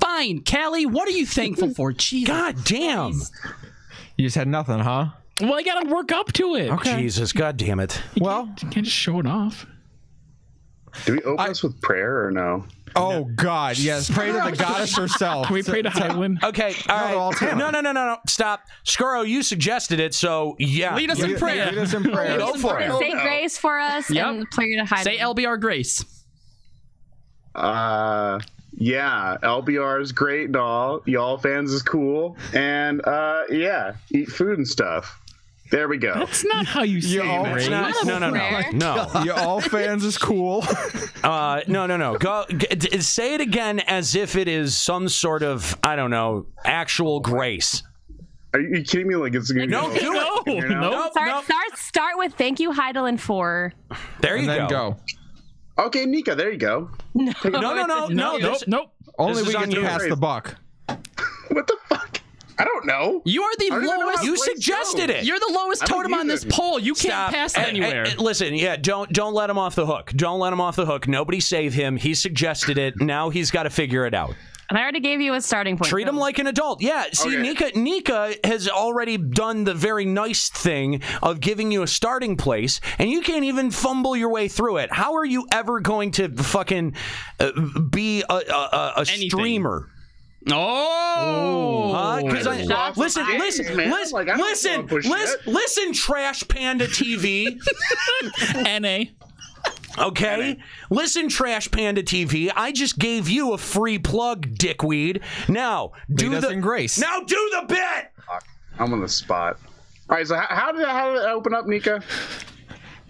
Fine, Callie. What are you thankful for? Jesus. God damn. You just had nothing, huh? Well, I gotta work up to it. Okay. Jesus, God damn it. Well, you can't just show it off. Do we open this with prayer or no? Oh, God, yes. Pray to the goddess herself. Can we pray to Hyland? Okay, all right. No. Stop. Scuro, you suggested it, so yeah. Lead us in prayer. Lead us in prayer. Go for it. Say grace for us and pray to hide. Say LBR grace. Yeah, LBR is great and all. Y'all fans is cool. And yeah, eat food and stuff. There we go. That's not how you say it. No. You all fans is cool. No. Go say it again as if it is some sort of, I don't know, actual grace. Are you kidding me? Like it's gonna No. Start with thank you, Heidelin, for. There you go. Okay, Nika, there you go. No. Nope. Only we get to pass the buck. What the fuck? I don't know. You are the lowest. You suggested it. You're the lowest totem on this poll. You can't pass it anywhere. Listen, don't let him off the hook. Don't let him off the hook. Nobody save him. He suggested it. Now he's got to figure it out. And I already gave you a starting point. Treat him like an adult. Yeah. See, okay. Nika has already done the very nice thing of giving you a starting place, and you can't even fumble your way through it. How are you ever going to fucking be a streamer? Listen, Trash Panda TV. NA. Okay? Listen, Trash Panda TV. I just gave you a free plug, dickweed. Now, do grace. Now do the bit! I'm on the spot. All right, so how did it open up, Nika?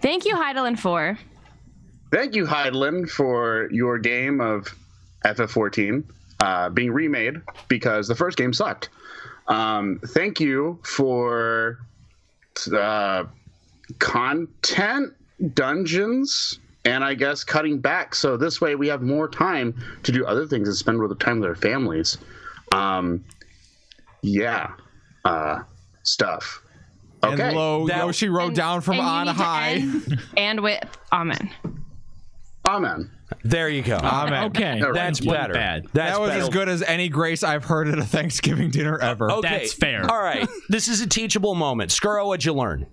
Thank you, Heidelin, for. Thank you, Heidelin, for your game of FF14 being remade because the first game sucked. Thank you for content, dungeons, and I guess cutting back so this way we have more time to do other things and spend more time with our families. Stuff. Okay. And Yoshi wrote down from on high. And with Amen. Amen. There you go. Amen. Okay. That's better. Bad. That was as good as any grace I've heard at a Thanksgiving dinner ever. Okay. That's fair. All right. This is a teachable moment. Scuro, what'd you learn?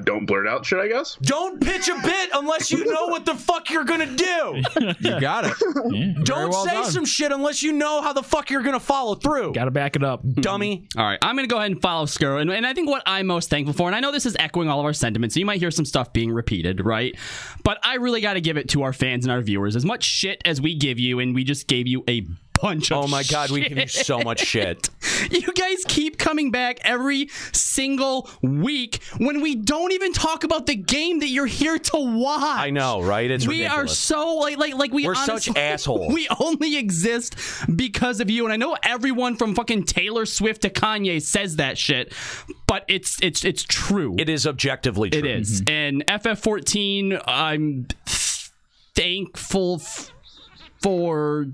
Don't blurt out shit, I guess. Don't pitch a bit unless you know what the fuck you're gonna do. You got it. Yeah. Don't say some shit unless you know how the fuck you're gonna follow through. Gotta back it up. Dummy. All right, I'm going to go ahead and follow Scuro. And I think what I'm most thankful for, and I know this is echoing all of our sentiments, so you might hear some stuff being repeated, right? But I really got to give it to our fans and our viewers. As much shit as we give you, and we just gave you a bunch of Oh my God, we give you so much shit. You guys keep coming back every single week when we don't even talk about the game that you're here to watch. I know, right? It's we ridiculous. are so we're honestly, such assholes. We only exist because of you, and I know everyone from fucking Taylor Swift to Kanye says that shit, but it's true. It is objectively true. It is. And FF14, I'm thankful for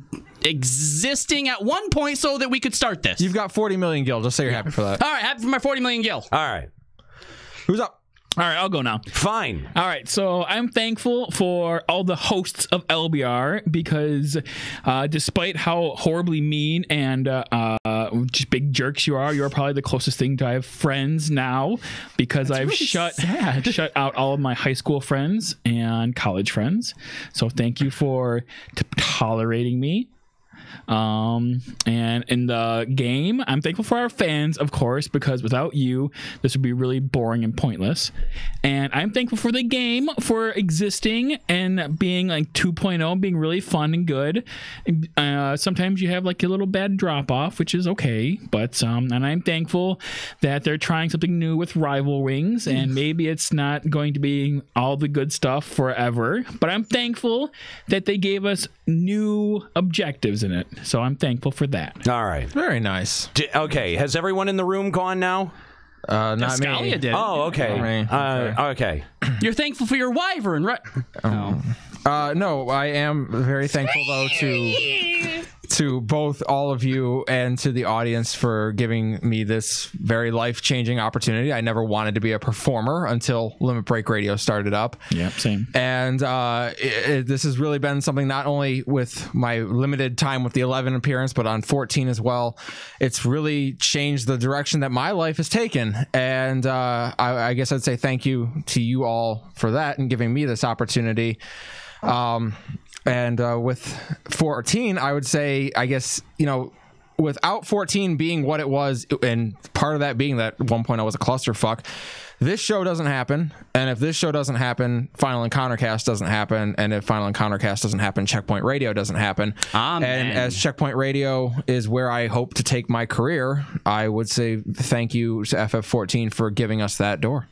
existing at one point so that we could start this. You've got 40 million gil. Just say you're happy for that. All right, happy for my 40 million gil. All right. Who's up? All right, I'll go now. Fine. All right, so I'm thankful for all the hosts of LBR because despite how horribly mean and just big jerks you're probably the closest thing to I have friends now because I've really shut out all of my high school friends and college friends. So thank you for tolerating me. And in the game, I'm thankful for our fans, of course, because without you, this would be really boring and pointless. And I'm thankful for the game for existing and being like 2.0, being really fun and good. Sometimes you have like a little bad drop off, which is okay, but and I'm thankful that they're trying something new with Rival Wings, and maybe it's not going to be all the good stuff forever, but I'm thankful that they gave us new objectives in it. So I'm thankful for that. All right. Very nice. Okay. Has everyone in the room gone now? Not me. Scalia did. Oh, okay. Okay. You're thankful for your wyvern, right? No, I am very thankful though to both all of you and to the audience for giving me this very life-changing opportunity. I never wanted to be a performer until Limit Break Radio started up. Yeah, same. And this has really been something not only with my limited time with the 11 appearance, but on 14 as well. It's really changed the direction that my life has taken. And I guess I'd say thank you to you all for that and giving me this opportunity. And with 14, I would say, I guess, without 14 being what it was, and part of that being that 1.0 was a clusterfuck, this show doesn't happen. And if this show doesn't happen, Final Encountercast doesn't happen. And if Final Encountercast doesn't happen, Checkpoint Radio doesn't happen. Amen. And as Checkpoint Radio is where I hope to take my career, I would say thank you to FF14 for giving us that door.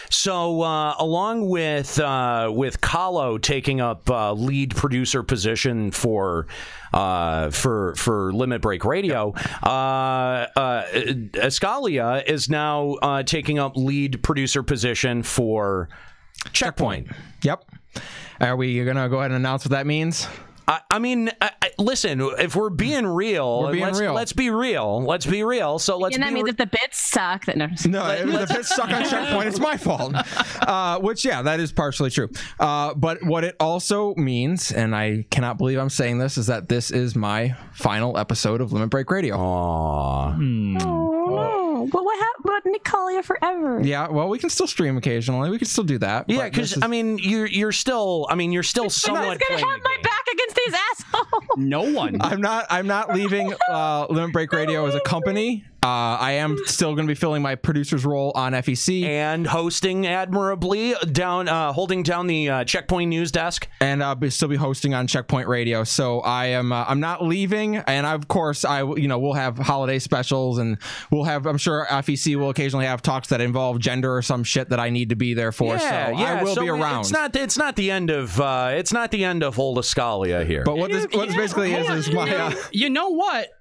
So, along with Kahlo taking up lead producer position for Limit Break Radio, Scalia is now taking up lead producer position for Checkpoint. Yep. Are we gonna go ahead and announce what that means? I mean, listen, if we're being real, let's be real. Let's be real. So let's. And that means if the bits suck, that if the bits suck on Checkpoint, it's my fault. Which, yeah, that is partially true. But what it also means, and I cannot believe I'm saying this, is that this is my final episode of Limit Break Radio. Aww. Oh, but what happened about Nicolia forever? Yeah, well, we can still stream occasionally. We can still do that. Yeah, because I mean, you're still somewhat. Who's gonna have my back against these assholes? No one. I'm not leaving Limit Break Radio as a company. I am still going to be filling my producer's role on FEC and hosting admirably holding down the Checkpoint news desk, and I'll still be hosting on Checkpoint Radio. So I'm not leaving, and of course we'll have holiday specials, and I'm sure FEC will occasionally have talks that involve gender or some shit that I need to be there for. Yeah, so I will be around. It's not the end of old Escalia here. But what this basically is my you know what?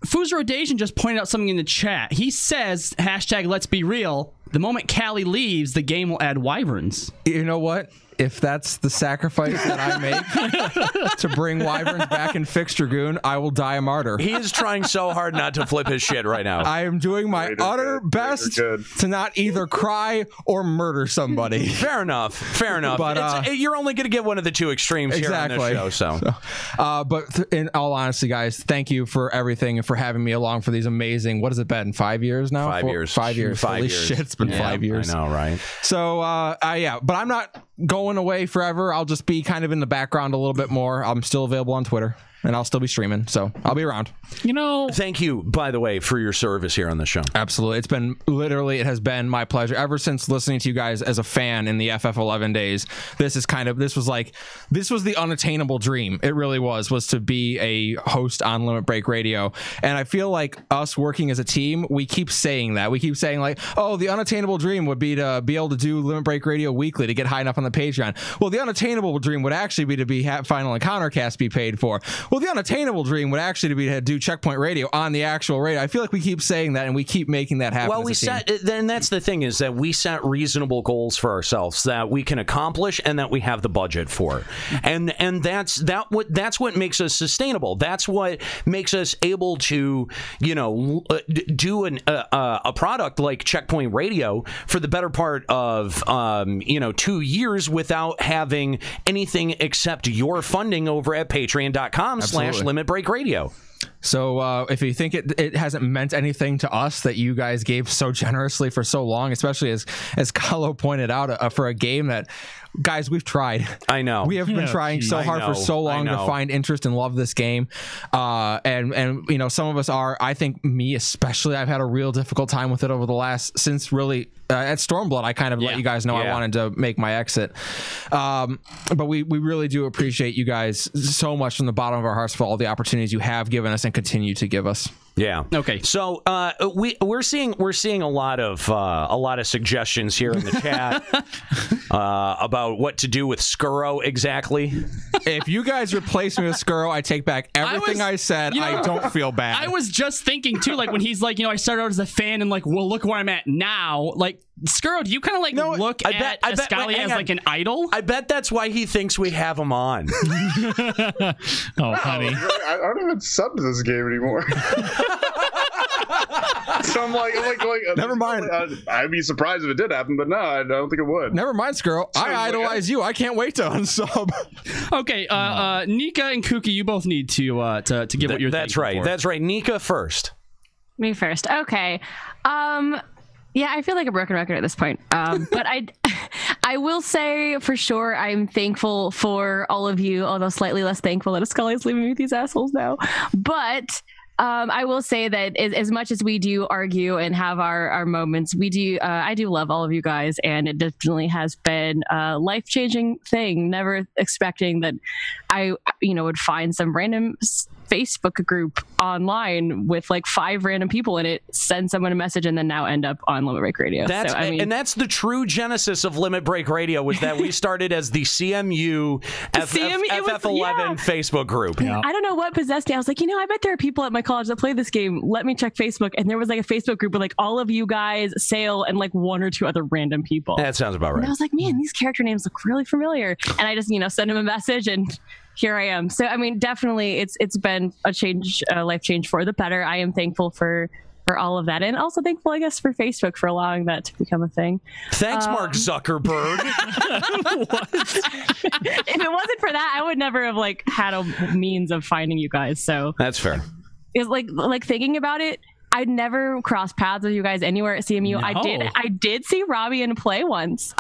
Fuzero Dacian just pointed out something in the chat. He says, #let's be real. The moment Callie leaves, the game will add wyverns. You know what? if that's the sacrifice that I make to bring Wyverns back and fix Dragoon, I will die a martyr. He is trying so hard not to flip his shit right now. I am doing my utter best to not either cry or murder somebody. Fair enough. But you're only going to get one of the two extremes here on this show. But in all honesty, guys, thank you for everything and for having me along for these amazing. What has it been? 5 years now. 5 years. 5 years. Holy shit, it's been 5 years. I know, right? So but I'm not going away forever. I'll just be kind of in the background a little bit more. I'm still available on Twitter. And I'll still be streaming, so I'll be around. Thank you, by the way, for your service here on the show. Absolutely. It has been my pleasure ever since listening to you guys as a fan in the FF11 days. This was the unattainable dream. It really was to be a host on Limit Break Radio. And I feel like us working as a team, we keep saying that. We keep saying like, oh, the unattainable dream would be to be able to do Limit Break Radio weekly to get high enough on the Patreon. Well, the unattainable dream would actually be to have Final Encounter Cast be paid for. Well, the unattainable dream would actually be to do Checkpoint Radio on the actual radio. I feel like we keep saying that and we keep making that happen. Well, then that's the thing, is that we set reasonable goals for ourselves that we can accomplish and that we have the budget for. And that's what makes us sustainable. That's what makes us able to, do a product like Checkpoint Radio for the better part of 2 years without having anything except your funding over at patreon.com/Limit Break Radio. So if you think it hasn't meant anything to us that you guys gave so generously for so long, especially as Kahlo pointed out, for a game that, guys, we've tried. I know. We have been trying so hard for so long to find interest and love this game. And some of us are, I think me especially, I've had a real difficult time with it over the last, since really at Stormblood, I kind of let you guys know I wanted to make my exit. But we really do appreciate you guys so much from the bottom of our hearts for all the opportunities you have given us and continue to give us. Yeah. Okay. So we're seeing a lot of suggestions here in the chat about what to do with Scuro exactly. If you guys replace me with Scuro, I take back everything I said. I don't feel bad. I was just thinking too, like when he's like, I started out as a fan and like, well, look where I'm at now. Like, Scuro, do you kind of like look at Ascali as like an idol? I bet that's why he thinks we have him on. Oh, honey. I don't even sub to this game anymore. So I'm like, never mind. I'd be surprised if it did happen, but no, I don't think it would. Never mind, Scuro. I idolize you. I can't wait to unsub. Okay, Nika and Kooky, you both need to give what you're. That's right. That's right. Nika first. Me first. Okay. Yeah, I feel like a broken record at this point. But I will say for sure I'm thankful for all of you, although slightly less thankful that Ascali's leaving me with these assholes now. But I will say that as much as we do argue and have our moments, I do love all of you guys, and it definitely has been a life-changing thing. Never expecting that I would find some random Facebook group online with like 5 random people in it, send someone a message, and then now end up on Limit Break Radio. And that's the true genesis of Limit Break Radio, was that we started as the CMU FF11 Facebook group. Yeah. I don't know what possessed me. I was like, I bet there are people at my college that play this game. Let me check Facebook. And there was like a Facebook group with like all of you guys, Sale, and like 1 or 2 other random people. That sounds about right. And I was like, man, these character names look really familiar. And I just, send him a message, and here I am. So, I mean, definitely it's been a life change for the better. I am thankful for all of that, and also thankful, I guess, for Facebook for allowing that to become a thing. Thanks, Mark Zuckerberg. If it wasn't for that, I would never have like had a means of finding you guys. So that's fair. It's like thinking about it, I'd never crossed paths with you guys anywhere at CMU. No. I did see Robbie in a play once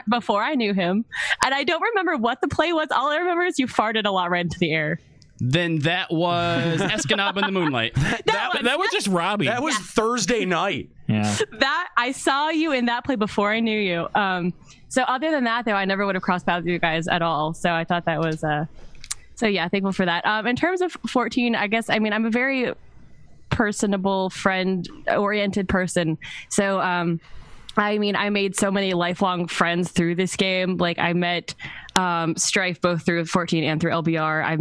before I knew him, and I don't remember what the play was. All I remember is you farted a lot right into the air. Then that was Escanaba in the Moonlight. That was just Robbie. That was Thursday night. Yeah. That I saw you in that play before I knew you. So other than that, though, I never would have crossed paths with you guys at all. So I thought that was so yeah, thankful for that. In terms of 14, I guess I'm a very personable, friend-oriented person. So I made so many lifelong friends through this game. Like I met strife both through 14 and through LBR. I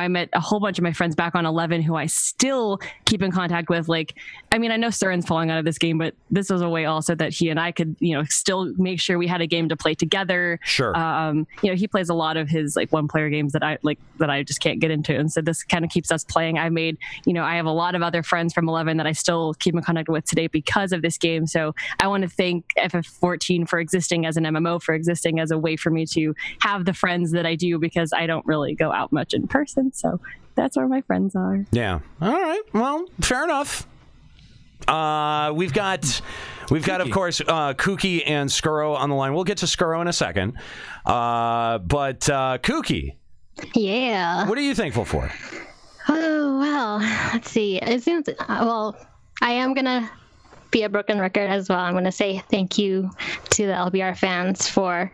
met a whole bunch of my friends back on 11 who I still keep in contact with. Like, I mean, I know Surin's falling out of this game, but this was a way also that he and I could, still make sure we had a game to play together. Sure. He plays a lot of his like one player games that I just can't get into. And so this kind of keeps us playing. I made, I have a lot of other friends from 11 that I still keep in contact with today because of this game. So I want to thank FF14 for existing as an MMO, for existing as a way for me to have the friends that I do, because I don't really go out much in person. So that's where my friends are. Yeah. All right. Well, fair enough. We've got, of course, Kooky and Scuro on the line. We'll get to Scuro in a second. But Kooky. Yeah. What are you thankful for? Oh, well, let's see. It seems, I am going to be a broken record as well. I'm going to say thank you to the LBR fans for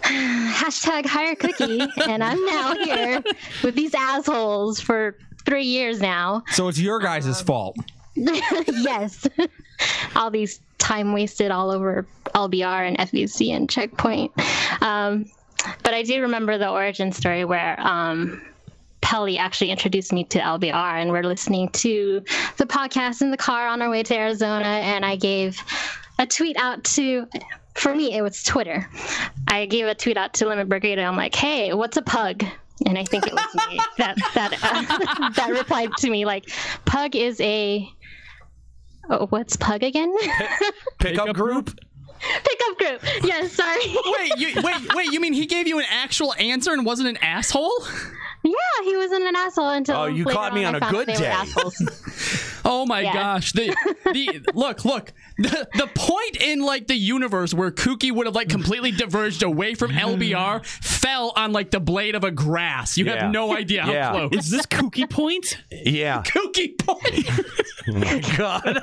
hashtag hire Kooky. And I'm now here with these assholes for 3 years now. So it's your guys' fault. Yes. All these time wasted all over LBR and FVC and Checkpoint. But I do remember the origin story where Pelly actually introduced me to LBR, and we're listening to the podcast in the car on our way to Arizona, and I gave a tweet out to, for me, it was Twitter. I gave a tweet out to Limit Break Radio. I'm like, hey, what's a pug? And I think it was me that replied to me, like, pug is a... Oh, what's pug again? Pickup group? Pickup group. Yes, sorry. Wait, you mean he gave you an actual answer and wasn't an asshole? Yeah, he wasn't an asshole until. Oh, you caught me on a good day. Oh my gosh! Look. The point in like the universe where Kooky would have like completely diverged away from LBR fell on like the blade of a grass. You have no idea how close. Is this Kooky point? Yeah. Kooky point. Oh my god.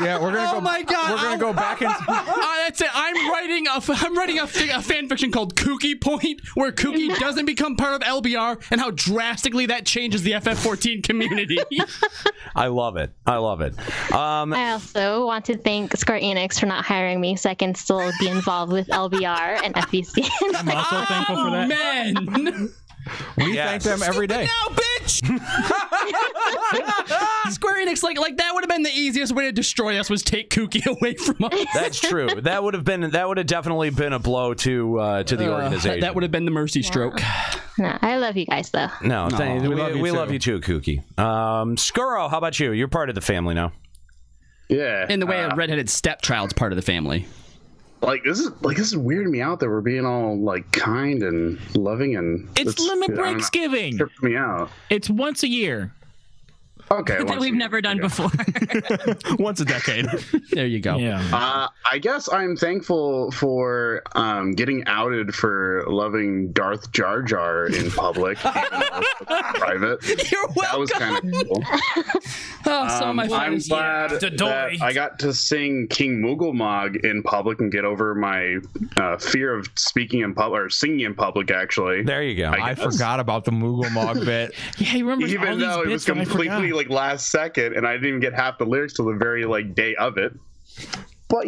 Yeah, we're gonna go. Oh my god. We're gonna go back and. That's it. I'm writing a fan fiction called Kooky Point, where Kooky doesn't become part of LBR, and how drastically that changes the FF14 community. I love it. I also want to thank Square Enix for not hiring me so I can still be involved with LBR and FEC. I'm also thankful for that. Man. We thank them every day. Now, bitch! Square Enix, like that would have been the easiest way to destroy us, was take Kooky away from us. That's true. That would have definitely been a blow to the organization. That would have been the mercy stroke. No, I love you guys though. No, we love you too, Kooky. Scuro, how about you? You're part of the family now. Yeah. In the way a redheaded stepchild's part of the family. This is weirding me out that we're being all like kind and loving, and it's Limit Breaksgiving. Tripped me out. It's once a year. Okay, that we've never done before. Once a decade. There you go. Yeah. I guess I'm thankful for getting outed for loving Darth Jar Jar in public, private. You're welcome. That was kind of cool. So my I'm glad that I got to sing King Moogle in public and get over my fear of speaking in public, or singing in public. Actually, there you go. I forgot about the Moogle bit. Yeah, he remembers all even these though it was completely like last second, and I didn't even get half the lyrics till the very like day of it. But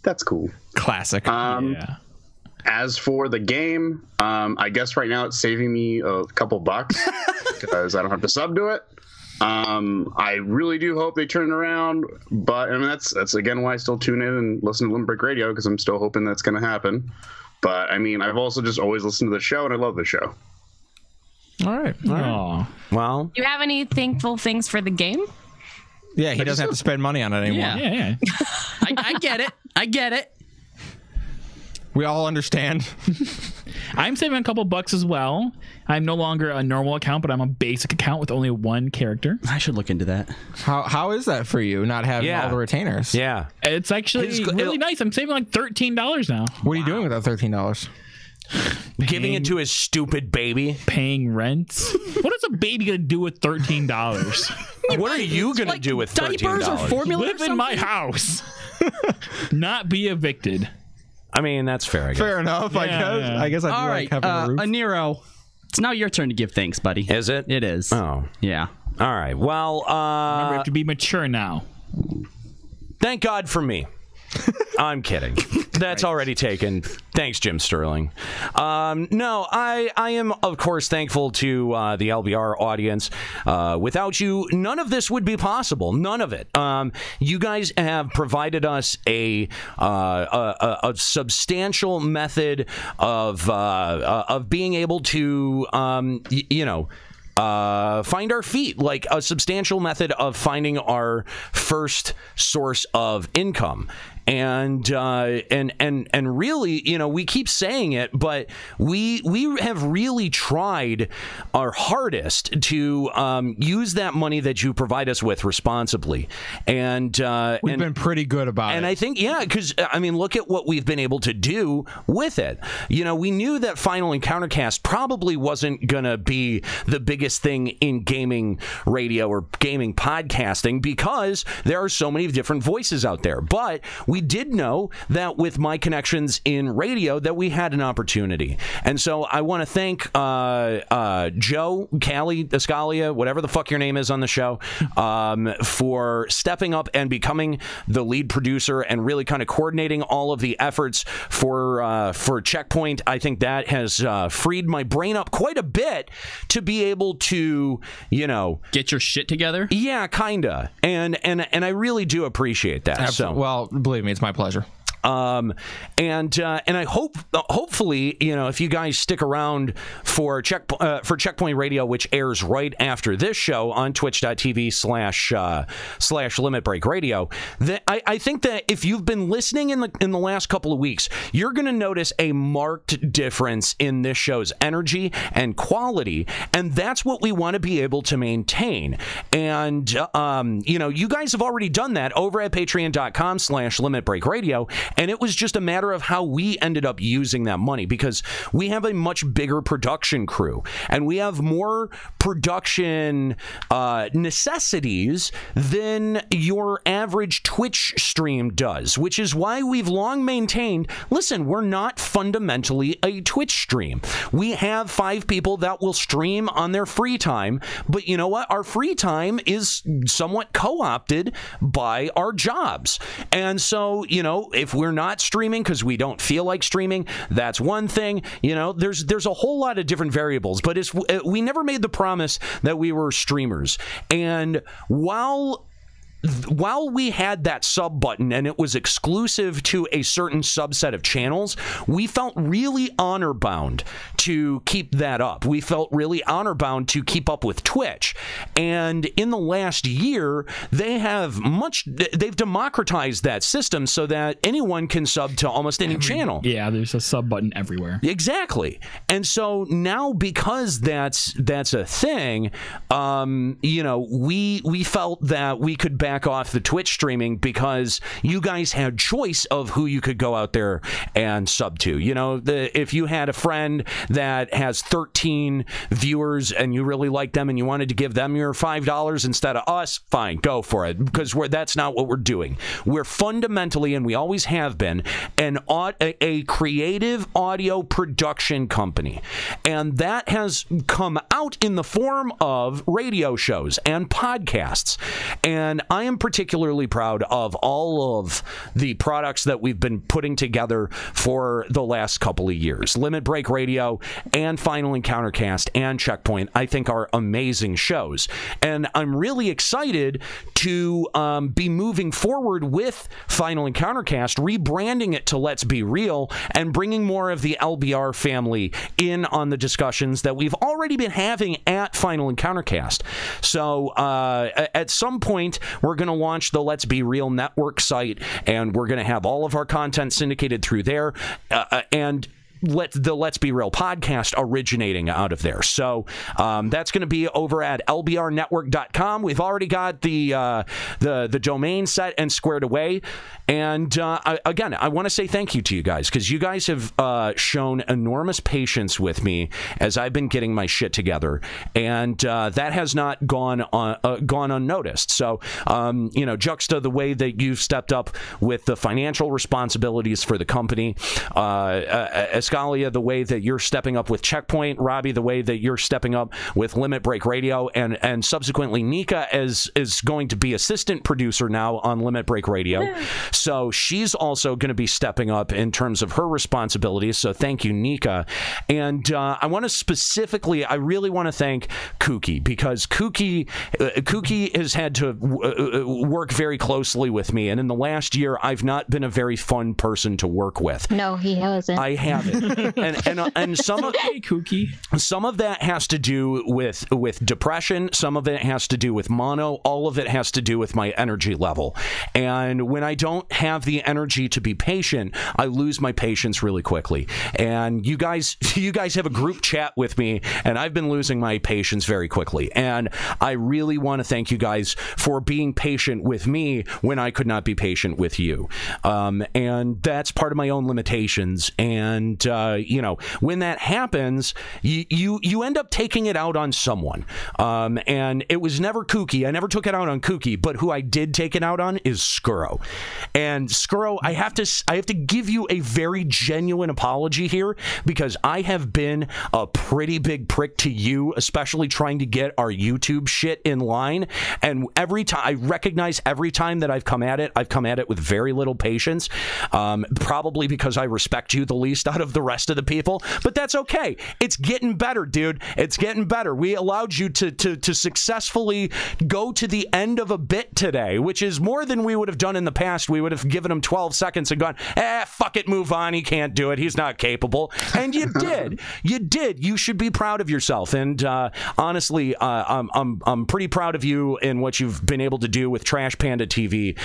that's cool. Classic. As for the game, I guess right now it's saving me a couple bucks because I don't have to sub to it. I really do hope they turn it around, but that's again why I still tune in and listen to Limit Break Radio, because I'm still hoping that's going to happen. But I mean, I've also just always listened to the show, and I love the show. All right. Well, do you have any thankful things for the game? Yeah, he doesn't have to spend money on it anymore. Yeah. I get it. We all understand. I'm saving a couple bucks as well. I'm no longer a normal account, but I'm a basic account with only one character. I should look into that. How is that for you, not having all the retainers? Yeah. It's actually really nice. I'm saving like $13 now. What are you doing with that $13? Giving it to his stupid baby. Paying rent. What is a baby going to do with $13? What are you going to do with $13? Diapers or formula? Live in my house. Not be evicted. I mean, that's fair, I guess. Fair enough, I guess. I guess I do like having a roof. Aniro, it's now your turn to give thanks, buddy. Is it? It is. Oh. Yeah. All right. Well, remember, you have to be mature now. Thank God for me. I'm kidding. That's already taken. Thanks, Jim Sterling. No, I am, of course, thankful to the LBR audience. Without you, none of this would be possible. None of it. You guys have provided us a substantial method of being able to, find our feet, like a substantial method of finding our first source of income. And really, we keep saying it, but we have really tried our hardest to use that money that you provide us with responsibly. And we've been pretty good about it. And I think, because look at what we've been able to do with it. We knew that Final Encountercast probably wasn't gonna be the biggest thing in gaming radio or gaming podcasting because there are so many different voices out there. But we did know that with my connections in radio that we had an opportunity. And so I want to thank Joe, Callie, Escalia, whatever the fuck your name is on the show, for stepping up and becoming the lead producer and really kind of coordinating all of the efforts for Checkpoint. I think that has freed my brain up quite a bit to be able to, get your shit together. Yeah, kinda. And I really do appreciate that. Absolutely. So, well, believe me, it's my pleasure. And I hope, hopefully, if you guys stick around for Checkpoint Radio, which airs right after this show on twitch.tv/ Limit Break Radio, that I think that if you've been listening in the last couple of weeks, you're going to notice a marked difference in this show's energy and quality, and that's what we want to be able to maintain. And you guys have already done that over at patreon.com/ Limit Break Radio. And it was just a matter of how we ended up using that money, because we have a much bigger production crew and we have more production necessities than your average Twitch stream does, which is why we've long maintained, listen, we're not fundamentally a Twitch stream. We have 5 people that will stream on their free time, but you know what? Our free time is somewhat co-opted by our jobs. And so, if we're not streaming because we don't feel like streaming, that's one thing. There's a whole lot of different variables, but we never made the promise that we were streamers. And while we had that sub button and it was exclusive to a certain subset of channels, we felt really honor bound to keep that up. We felt really honor bound to keep up with Twitch. And in the last year, they've democratized that system so that anyone can sub to almost any channel. Yeah, there's a sub button everywhere. Exactly. And so now, because that's a thing, we felt that we could back off the Twitch streaming because you guys had choice of who you could go out there and sub to. If you had a friend that has 13 viewers and you really like them and you wanted to give them your $5 instead of us, fine, go for it, because that's not what we're doing. We're fundamentally, and we always have been, a creative audio production company, and that has come out in the form of radio shows and podcasts. And I am particularly proud of all of the products that we've been putting together for the last couple of years. Limit Break Radio and Final Encountercast and Checkpoint, I think, are amazing shows. And I'm really excited to be moving forward with Final Encountercast, rebranding it to Let's Be Real, and bringing more of the LBR family in on the discussions that we've already been having at Final Encountercast. So at some point, we're going to launch the Let's Be Real network site, and we're going to have all of our content syndicated through there, and the Let's Be Real podcast originating out of there. So that's going to be over at lbrnetwork.com. We've already got the domain set and squared away. And again, I want to say thank you to you guys, because you guys have shown enormous patience with me as I've been getting my shit together, and that has not gone unnoticed. So juxta the way that you've stepped up with the financial responsibilities for the company, Scalia, the way that you're stepping up with Checkpoint, Robbie, the way that you're stepping up with Limit Break Radio, and subsequently Nika is going to be assistant producer now on Limit Break Radio. So she's also going to be stepping up in terms of her responsibilities. So thank you, Nika. And I want to I really want to thank Kooky, because Kooky has had to work very closely with me. And in the last year, I've not been a very fun person to work with. No, he hasn't. I haven't. and some of Kooky. Some of that has to do with depression. Some of it has to do with mono. All of it has to do with my energy level. And when I don't have the energy to be patient, I lose my patience really quickly. And you guys have a group chat with me, and I've been losing my patience very quickly. And I really want to thank you guys for being patient with me when I could not be patient with you. And that's part of my own limitations. And when that happens, you end up taking it out on someone. And it was never Kooky. I never took it out on Kooky, but who I did take it out on is Scuro. And Scuro, I have to give you a very genuine apology here, because I have been a pretty big prick to you, especially trying to get our YouTube shit in line. And every time, I recognize every time that I've come at it with very little patience, probably because I respect you the least out of the rest of the people, but that's okay. It's getting better, dude. It's getting better. We allowed you to successfully go to the end of a bit today, which is more than we would have done in the past. We would have given him 12 seconds and gone, fuck it, move on. He can't do it. He's not capable. And you did. You did. You should be proud of yourself. And honestly, I'm pretty proud of you in what you've been able to do with Trash Panda TV.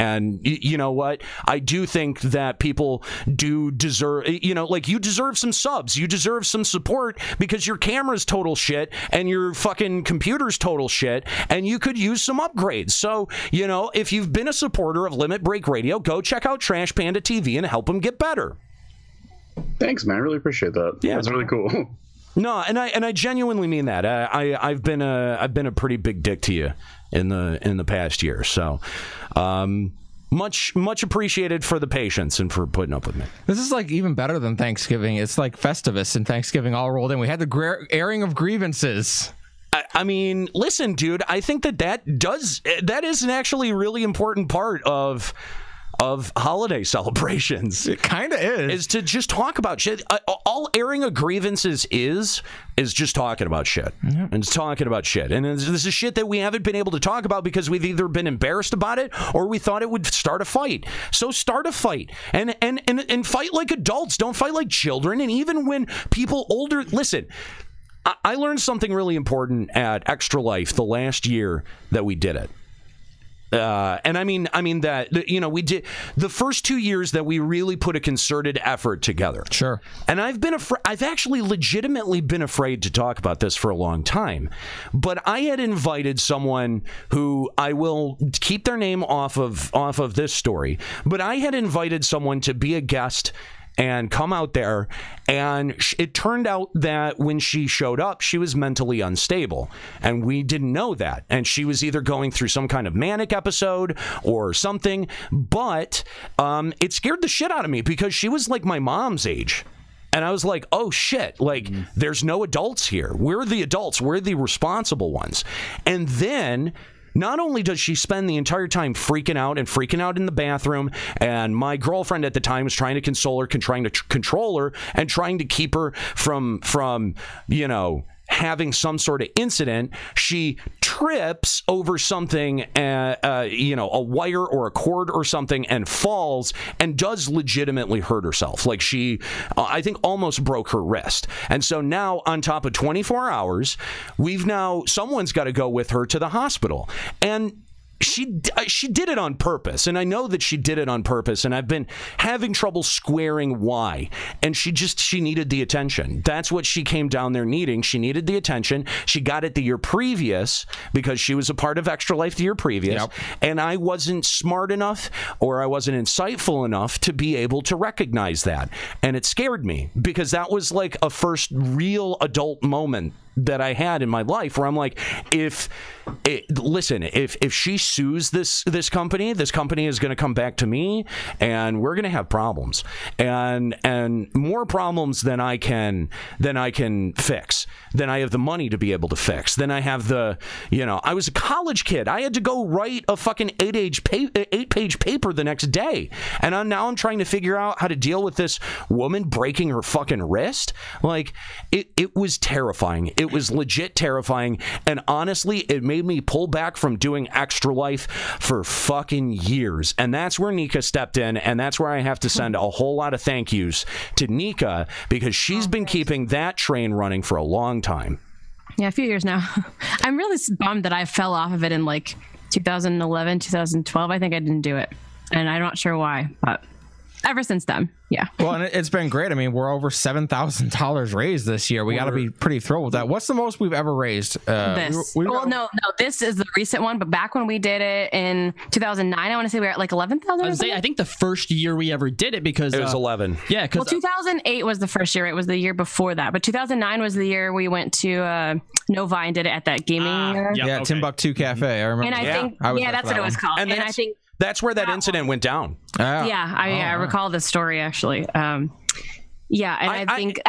And you know what? I do think that people do deserve, you deserve some subs. You deserve some support, because your camera's total shit and your fucking computer's total shit, and you could use some upgrades. So, if you've been a supporter of Limit Break Radio, go check out Trash Panda TV and help them get better. Thanks, man. I really appreciate that. Yeah, that's really cool. No, and I genuinely mean that. I've been a pretty big dick to you in the past year. So, much appreciated for the patience and for putting up with me. This is like even better than Thanksgiving. It's like Festivus and Thanksgiving all rolled in. We had the airing of grievances. I mean, listen, dude. I think that is an actually really important part of holiday celebrations. It kind of is to just talk about shit. All airing of grievances is just talking about shit. And it's talking about shit. And this is shit that we haven't been able to talk about because we've either been embarrassed about it or we thought it would start a fight. So start a fight and fight like adults. Don't fight like children. And even when people older, listen, I learned something really important at Extra Life the last year that we did it. And I mean that, we did the first 2 years that we really put a concerted effort together. Sure. And I've actually legitimately been afraid to talk about this for a long time, but I had invited someone who I will keep their name off of this story, but I had invited someone to be a guest and come out there, and it turned out that when she showed up, she was mentally unstable, and we didn't know that, and she was either going through some kind of manic episode or something, but it scared the shit out of me because she was like my mom's age. And I was like, oh shit, like there's no adults here. We're the adults. We're the responsible ones. And then not only does she spend the entire time freaking out in the bathroom, and my girlfriend at the time was trying to console her, trying to control her, and trying to keep her from having some sort of incident, she trips over something, a wire or a cord or something, and falls and does legitimately hurt herself. Like she, I think, almost broke her wrist. And so now, on top of 24 hours, someone's got to go with her to the hospital. And she did it on purpose, and I know that she did it on purpose, and I've been having trouble squaring why. And she needed the attention. That's what she came down there needing. She needed the attention. She got it the year previous because she was a part of Extra Life the year previous, yep. And I wasn't smart enough or I wasn't insightful enough to be able to recognize that. And it scared me because that was like a first real adult moment that I had in my life where I'm like, if she sues this company is going to come back to me, and we're going to have problems, and more problems than I can fix, than I have the money to be able to fix, than I have the, I was a college kid. I had to go write a fucking 8-page paper the next day, and now I'm trying to figure out how to deal with this woman breaking her fucking wrist. Like, it was terrifying. It was legit terrifying, and honestly, it made me pull back from doing Extra Life for fucking years. And that's where Nika stepped in, and that's where I have to send a whole lot of thank yous to Nika, because she's been keeping that train running for a long time. Yeah, a few years now. I'm really bummed that I fell off of it in like 2011, 2012. I think I didn't do it, and I'm not sure why, but ever since then, yeah. Well, and it's been great. I mean, we're over $7,000 raised this year. We got to be pretty thrilled with that. What's the most we've ever raised? No, this is the recent one. But back when we did it in 2009, I want to say we were at like 11,000. I think the first year we ever did it, because it was 11. Yeah, because 2008 was the first year. It was the year before that. But 2009 was the year we went to Nova and did it at that gaming. Timbuktu Cafe. I remember. And I think that's what it was called. And I think that's where that incident went down. I recall the story actually. I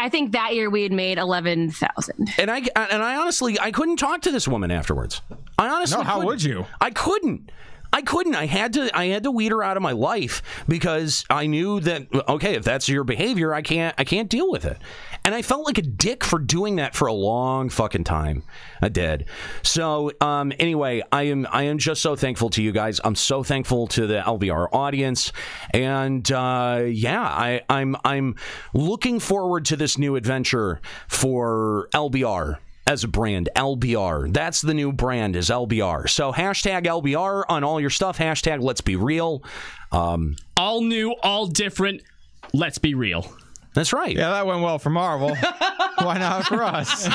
think that year we had made 11,000. And I honestly, I couldn't talk to this woman afterwards. I honestly, how would you? I couldn't. I had to weed her out of my life, because I knew that, okay, if that's your behavior, I can't deal with it. And I felt like a dick for doing that for a long fucking time. I did. So anyway, I am just so thankful to you guys. I'm so thankful to the LBR audience, and I'm looking forward to this new adventure for LBR. As a brand, LBR. That's the new brand, is LBR. So hashtag LBR on all your stuff. Hashtag Let's Be Real. All new, all different. Let's be real. That's right. Yeah, that went well for Marvel. Why not for us?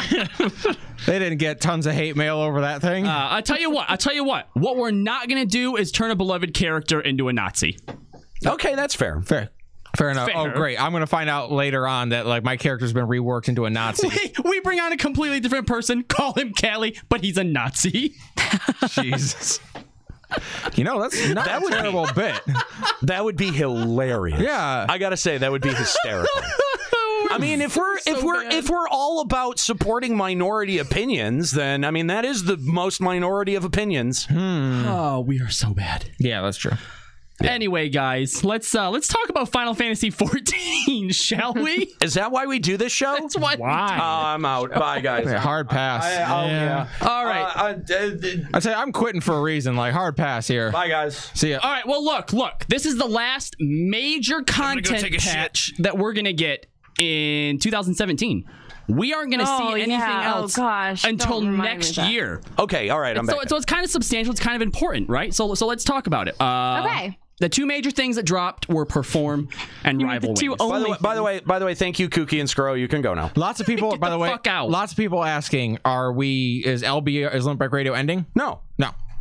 They didn't get tons of hate mail over that thing. I tell you what. What we're not going to do is turn a beloved character into a Nazi. Okay, that's fair. Fair enough. Oh, great. I'm going to find out later on that like my character's been reworked into a Nazi. We bring on a completely different person, call him Callie, but he's a Nazi. Jesus. That's not a terrible bit. That would be hilarious. Yeah. I got to say, that would be hysterical. I mean, if we're all about supporting minority opinions, then I mean that is the most minority of opinions. Oh, we are so bad. Yeah, that's true. Yeah. Anyway, guys, let's talk about Final Fantasy XIV, shall we? Is that why we do this show? That's why. I'm out. Bye, guys. Okay, hard pass. All right. I'd say I'm quitting for a reason. Like, hard pass here. Bye, guys. See ya. All right. Well, look. This is the last major content patch that we're gonna get in 2017. We aren't going to see anything else until next year. Okay, all right, I'm back. So it's kind of substantial. It's kind of important, right? So let's talk about it. Okay. The two major things that dropped were Perform and Rival Wings. By the way, thank you, Kooky and Scuro. You can go now. Lots of people, by the way, lots of people asking, is Limit Break Radio ending? No.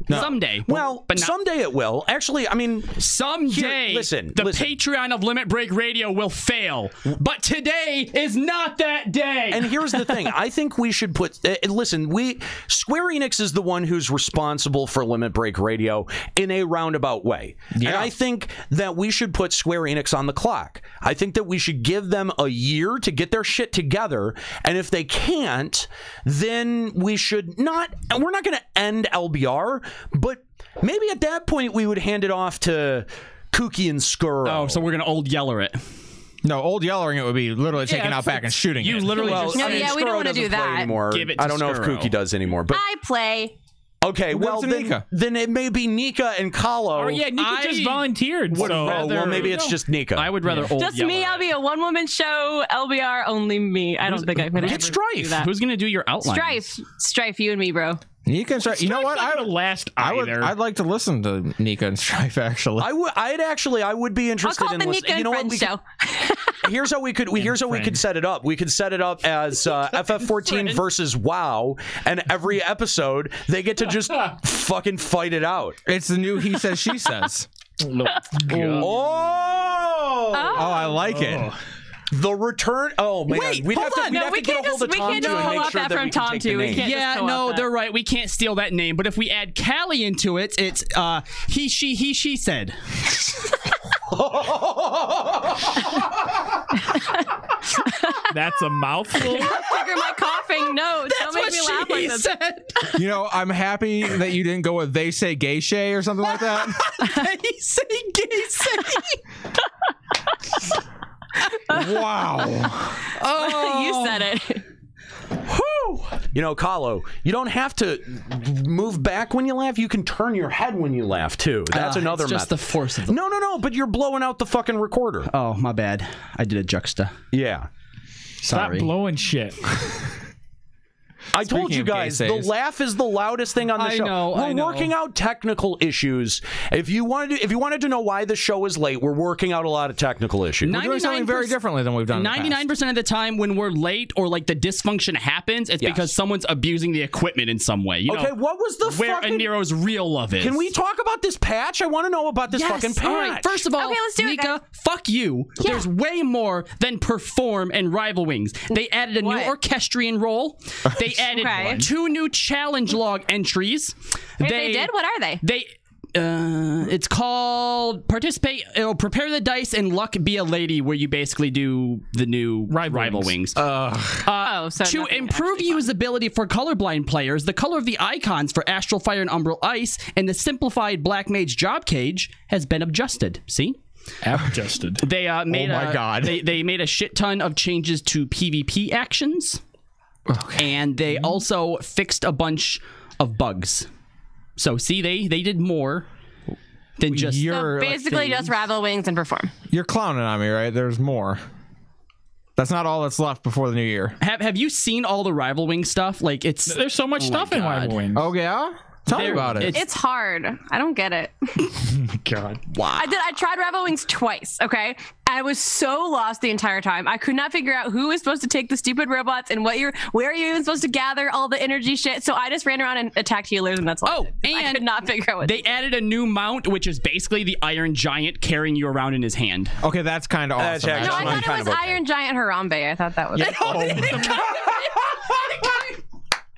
Someday. Well, but someday it will. Actually, I mean, someday listen. Patreon of Limit Break Radio will fail. But today is not that day. And here's the thing. I think we should put... listen, Square Enix is the one who's responsible for Limit Break Radio in a roundabout way. Yeah. And I think that we should put Square Enix on the clock. I think that we should give them a year to get their shit together. And if they can't, then we should not... And we're not going to end LBR, but maybe at that point we would hand it off to Kooky and Scuro. Oh, so we're going to old yeller it. No, old yellering it would be literally taking out back and shooting you it. Literally we don't want to do that anymore. Give it to I don't know if Kooky does anymore. But I play. Okay, well then it may be Nika and Kahlo. Oh yeah, Nika just volunteered. Well, maybe it's just Nika. I would rather old just me. I'll be a one-woman show. LBR only me. I don't think I could. Get Strife. Who's gonna do your outline? Strife, you and me, bro. Nika and Strife. You know what? I'd like to listen to Nika and Strife. Actually, I would be interested in listening. You know what? Here's how we could set it up. We could set it up as FF14 versus WoW, and every episode they get to just fucking fight it out. It's the new he says she says. Oh, I like it. The return. Oh man, Wait, we'd have hold to, on. we'd No, have we to get can't a hold of just- we Tom can't to just and pull make out sure that that from we can Tom, take too. the We name. can't- Yeah, just no, that. they're right. We can't steal that name, but if we add Callie into it, it's he, she said. That's a mouthful. Trigger my coughing. No, don't make me laugh like this. said. You know, I'm happy that you didn't go with they say gay shay or something like that. They say gay say. Wow. Oh, You said it. whew. You know, Kahlo, you don't have to move back when you laugh. You can turn your head when you laugh too. That's another it's just method. the force of the. No, but you're blowing out the fucking recorder. Oh, my bad. I did a juxta. Yeah. Stop Sorry. blowing shit. I told Speaking you of gay guys, the says. laugh is the loudest thing on the I show. know, We're I know. working out technical issues. If you wanted to know why the show is late, we're working out a lot of technical issues. We're doing something very differently than we've done in the past. 99% of the time when we're late or like the dysfunction happens, it's Yes. because someone's abusing the equipment in some way. You Okay, know, what was the where fucking... Nero's real love is. Can we talk about this patch? I want to know about this fucking patch. All right, first of all, Okay, let's do it, Nika, guys. fuck you. Yeah. There's way more than Perform and Rival Wings. They added a What? new orchestrian role. They added Okay. 2 new challenge log entries. Wait, they did? What are they? It's called participate. Prepare the dice and luck be a lady, where you basically do the new rival wings. So To nothing improve actually fun. usability for colorblind players, the color of the icons for Astral Fire and Umbral Ice and the simplified Black Mage Job Cage has been adjusted. See? Adjusted. They made my God. They made a shit ton of changes to PvP actions. And they also fixed a bunch of bugs. So see, they did more than just So basically just Ravel Wings and Perform. You're clowning on me, right? There's more. That's not all that's left before the new year. Have you seen all the Rival Wing stuff? Like There's so much stuff in Rival Wings. Oh yeah? Tell me about it. It's hard. I don't get it. God. I tried Ravel Wings twice, okay? I was so lost the entire time. I could not figure out who was supposed to take the stupid robots and where you're even supposed to gather all the energy shit. So I just ran around and attacked healers, and that's all. I could not figure out what they added a new mount, which is basically the Iron Giant carrying you around in his hand. Okay, that's kind of awesome. No, I thought it was Iron Giant Harambe. I thought that was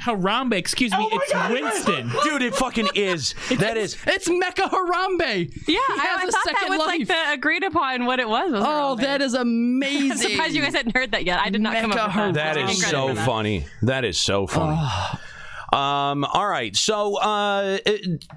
Harambe, excuse me, it's Winston. Dude, it fucking is. It's Mecha Harambe. Yeah, I thought that was like the agreed upon what it was. Oh, that is amazing. I'm surprised you guys hadn't heard that yet. I did not come up with that. That is so funny. That is so funny. All right, so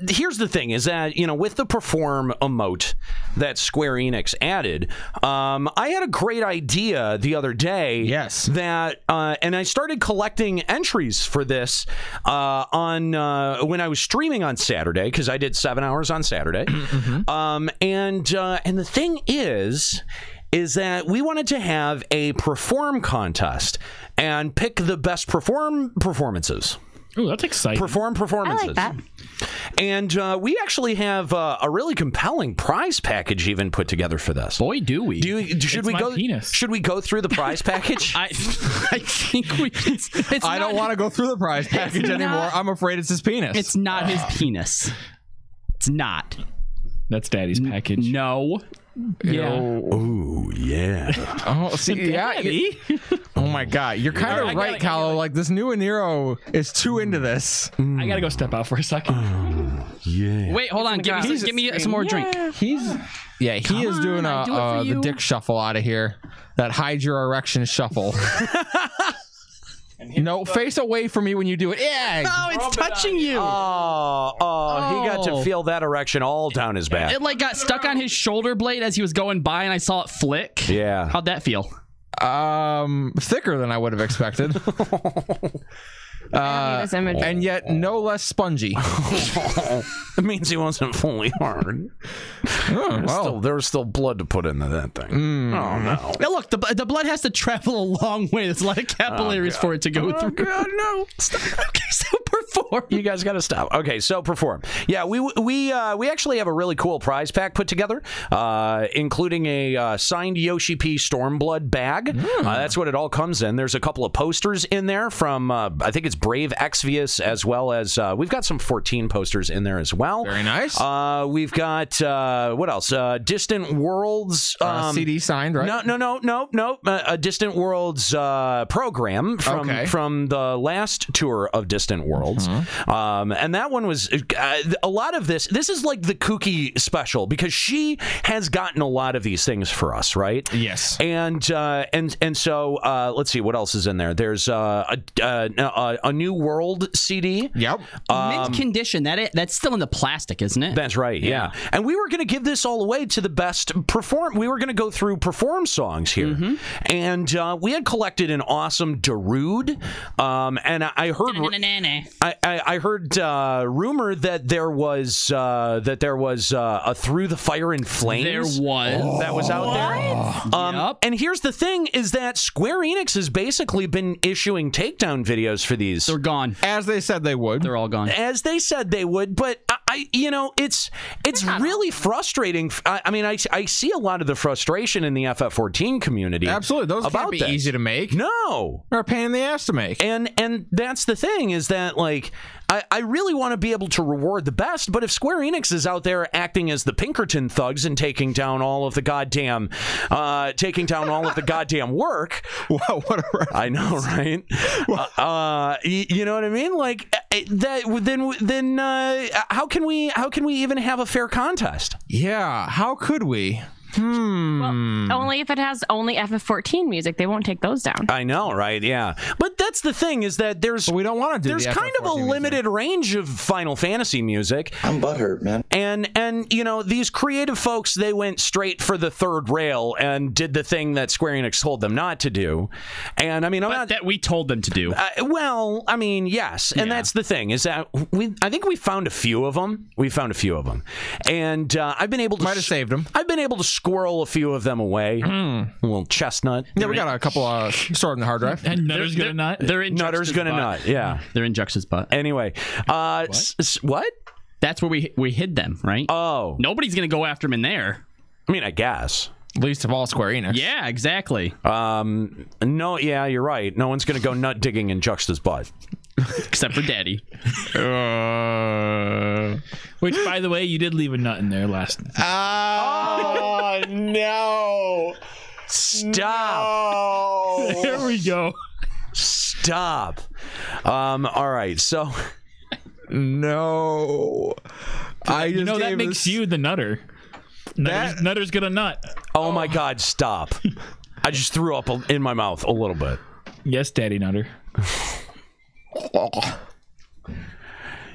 here's the thing: is that with the Perform emote that Square Enix added, I had a great idea the other day. Yes, that and I started collecting entries for this on when I was streaming on Saturday, because I did 7 hours on Saturday. And the thing is that we wanted to have a Perform contest and pick the best performances. Ooh, that's exciting. Performances. I like that. And we actually have a really compelling prize package even put together for this. Boy, do we. Should we go through the prize package? I think we should. I don't want to go through the prize package anymore. I'm afraid it's his penis. It's not his penis. It's not. That's Daddy's package. No. Yeah. Ooh, yeah. Oh, see, yeah. Oh my God, you're kind of right, Kahlo. Like this new Nero is too into this. I gotta go step out for a second. Yeah. Wait, hold on. Give me some more drink. He is doing the dick shuffle out of here. That hide your erection shuffle. No, face away from me when you do it. Yeah. Oh, it's touching you. Oh, he got to feel that erection all down his back. It like got stuck on his shoulder blade as he was going by, and I saw it flick. Yeah. How'd that feel? Thicker than I would have expected. And yet no less spongy. It means he wasn't fully hard. There was still blood to put into that thing. Oh no! Now look, the blood has to travel a long way. There's a lot of capillaries for it to go through. God, no! Stop. Okay, so Perform. You guys got to stop. Okay, so Perform. Yeah, we actually have a really cool prize pack put together, including a signed Yoshi P Stormblood bag. That's what it all comes in. There's a couple of posters in there from I think it's Brave Exvius, as well as we've got some 14 posters in there as well. Very nice. We've got what else? Distant Worlds CD signed, right? No. A Distant Worlds program from the last tour of Distant Worlds, and that one was a lot of this. This is like the Kooky special because she has gotten a lot of these things for us, right? Yes. And so let's see what else is in there. There's a New World CD. Yep. Mint condition. That's still in the plastic, isn't it? That's right. Yeah. And we were going to give this all away to the best perform. We were going to go through perform songs here, and we had collected an awesome Darude. And I heard I heard rumor that there was a Through the Fire and Flames. There was that was out there. And here's the thing: is that Square Enix has basically been issuing takedown videos for these. They're gone, as they said they would. They're all gone, as they said they would. But it's really frustrating. I mean, I see a lot of the frustration in the FF14 community. Absolutely, those can't be easy to make. No, they're a pain in the ass to make. And that's the thing is that like I really want to be able to reward the best, but if Square Enix is out there acting as the Pinkerton thugs and taking down all of the goddamn work, wow, what a reference. I know, right? You know what I mean? Like that. Then how can we even have a fair contest? Yeah, how could we? Well, only if it has only FF14 music. They won't take those down. I know, right? Yeah. But that's the thing is that we don't want to do there's kind of a limited range of Final Fantasy music. I'm butthurt, man. And you know, these creative folks, they went straight for the third rail and did the thing that Square Enix told them not to do. And I mean, that we told them to do. Well, I mean, yes. And that's the thing is that I think we found a few of them. And I've been able to might have saved them. I've been able to squirrel a few of them away. A little chestnut. Yeah, we got a couple stored in the hard drive. And Nutter's gonna nut. They're in Nutter's gonna nut. Yeah, they're in Jux's butt. Anyway, what? That's where we hid them, right? Oh, nobody's gonna go after them in there. I mean, I guess. Least of all Square Enix. Yeah, exactly. No, yeah, you're right. No one's gonna go nut digging in Juxta's butt. Except for Daddy. Which, by the way, you did leave a nut in there last night. Oh, no. Stop. No. There we go. Stop. All right, so... No. That makes you the nutter. Nutter's gonna nut. Oh, my God, stop. I just threw up in my mouth a little bit. Yes, Daddy Nutter.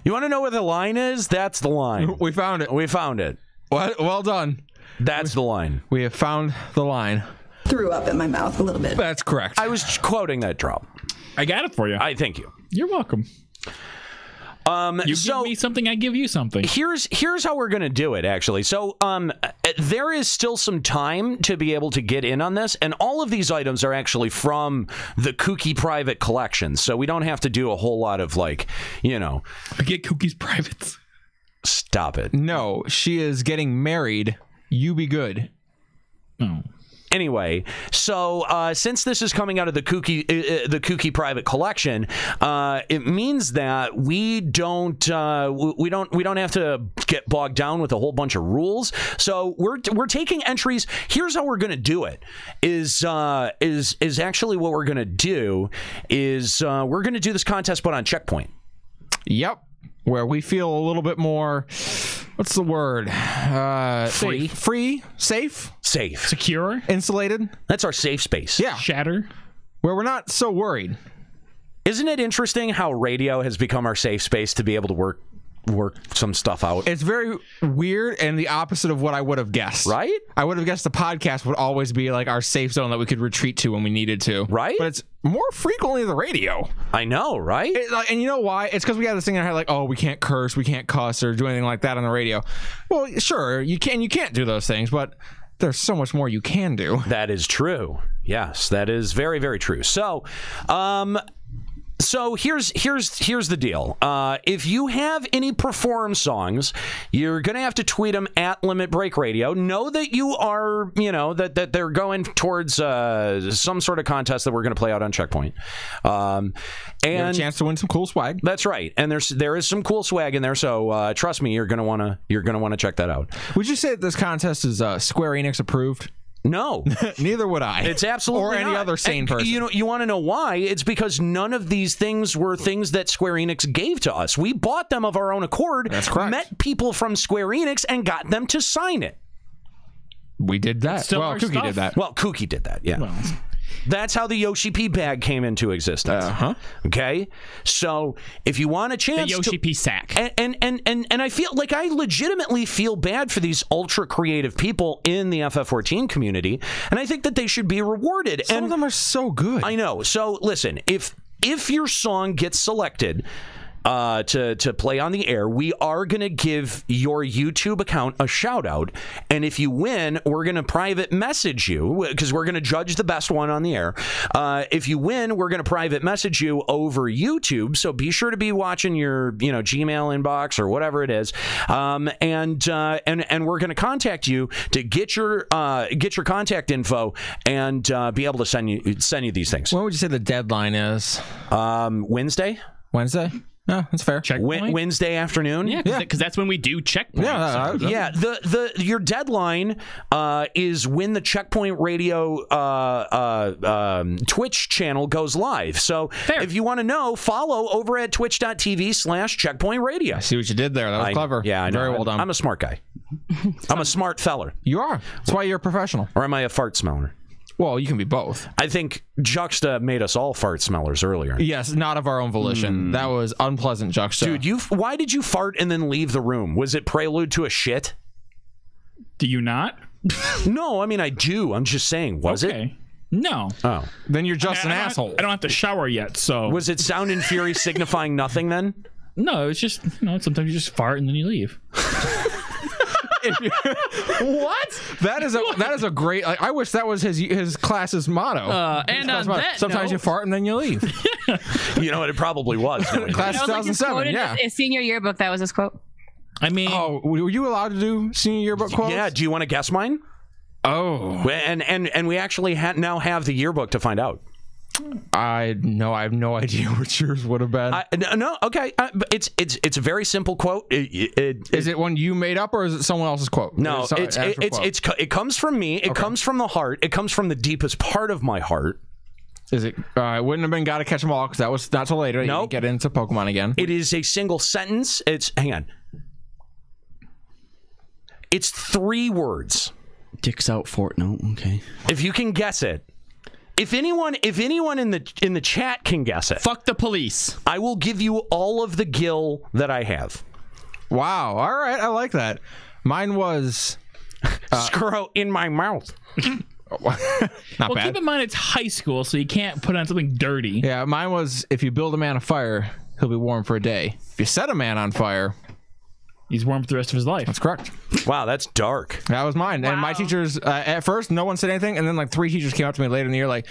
You want to know where the line is? That's the line. We found it. We found it. What? Well done. That's the line. We have found the line. Threw up in my mouth a little bit. That's correct. I was quoting that drop. I got it for you. I thank you. You're welcome. You give me something, I give you something. Here's how we're going to do it, actually. So there is still some time to be able to get in on this, and all of these items are actually from the Kooky private collection, so we don't have to do a whole lot of, like, you know. I get Kookie's privates. Stop it. No, she is getting married. You be good. Oh. Anyway, so since this is coming out of the Kooky private collection, it means that we don't have to get bogged down with a whole bunch of rules. So we're taking entries. Here's how we're going to do it. Is actually what we're going to do is we're going to do this contest, but on Checkpoint. Yep. Where we feel a little bit more, what's the word? Free, safe, secure, insulated. That's our safe space. Yeah. Shatter. Where we're not so worried. Isn't it interesting how radio has become our safe space to be able to work some stuff out? It's very weird and the opposite of what I would have guessed. Right? I would have guessed the podcast would always be like our safe zone that we could retreat to when we needed to. Right? But it's more frequently the radio. I know, right? And you know why? It's because we got this thing in our head like, oh, we can't curse, we can't cuss or do anything like that on the radio. Well, sure, you can't do those things, but there's so much more you can do. That is true. Yes, that is very, very true. So, So here's the deal. If you have any performed songs, you're going to have to tweet them at Limit Break Radio. Know that you are, that they're going towards some sort of contest that we're going to play out on Checkpoint. And you have a chance to win some cool swag. That's right. And there is some cool swag in there. So trust me, you're going to want to check that out. Would you say that this contest is Square Enix approved? No, neither would I. It's absolutely or any not. other sane person. You want to know why? It's because none of these things were things that Square Enix gave to us. We bought them of our own accord. That's correct. Met people from Square Enix and got them to sign it. We did that. Well, Kooky did that. Well, Kooky did that. Yeah. Well. That's how the Yoshi P bag came into existence. Okay, so if you want a chance, the Yoshi P sack, and I feel like I legitimately feel bad for these ultra creative people in the FF14 community, and I think that they should be rewarded. Some of them are so good. I know. So listen, if your song gets selected to play on the air, we are going to give your YouTube account a shout out. And if you win, we're going to private message you because we're going to judge the best one on the air. If you win, we're going to private message you over YouTube. So be sure to be watching your, Gmail inbox or whatever it is. And we're going to contact you to get your contact info and be able to send you these things. When would you say the deadline is? Wednesday. Wednesday? No, that's fair. Wednesday afternoon. Yeah, because that's when we do Checkpoint. Your deadline is when the Checkpoint Radio Twitch channel goes live. So if you want to know, follow over at twitch.tv/Checkpoint Radio. I see what you did there. That was clever. Yeah, I know. Very well done. I'm a smart guy. I'm a smart feller. You are. That's why you're a professional. Or am I a fart smeller? Well, you can be both. I think Juxta made us all fart smellers earlier. Yes, not of our own volition. That was unpleasant, Juxta. Dude, why did you fart and then leave the room? Was it prelude to a shit? Do you not? No, I mean, I do. I'm just saying, was it? No. Oh. Then you're just an asshole. I don't have to shower yet, so... Was it sound and fury signifying nothing then? No, it's just, sometimes you just fart and then you leave. What? That is a great. I wish that was his class's motto. And on that sometimes note, you fart and then you leave. You know what? It probably was. Class 2007. Yeah. His senior yearbook. That was his quote. I mean, were you allowed to do senior yearbook quotes? Yeah. Do you want to guess mine? Oh. And we actually now have the yearbook to find out. I have no idea what yours would have been. No, okay. It's a very simple quote. Is it one you made up or is it someone else's quote? No, it comes from me. It comes from the heart. It comes from the deepest part of my heart. Is it? It wouldn't have been Gotta Catch 'Em All because that was not till later. No, get into Pokemon again. It is a single sentence. Hang on. It's 3 words. Dicks out Fort. No, okay. If you can guess it. If anyone in the chat can guess it, fuck the police. I will give you all of the gil that I have. Wow. All right. I like that. Mine was Scuro in my mouth. Not bad. Keep in mind it's high school, so you can't put on something dirty. Yeah, mine was if you build a man a fire, he'll be warm for a day. If you set a man on fire, he's warm for the rest of his life. That's correct. Wow, that's dark. That was mine. Wow. And my teachers, at first, no one said anything. And then like 3 teachers came up to me later in the year like,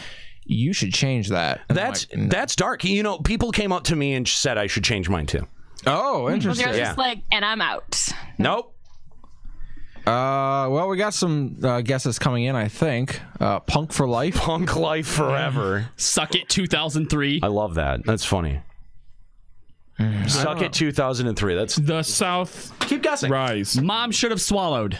you should change that. And that's dark. People came up to me and said I should change mine too. Oh, interesting. Well, they're just like, and I'm out. Nope. Well, we got some guesses coming in, I think. Punk for life. Punk life forever. Suck it 2003. I love that. That's funny. Suck it 2003. That's the South. Keep guessing. Rise. Mom should have swallowed.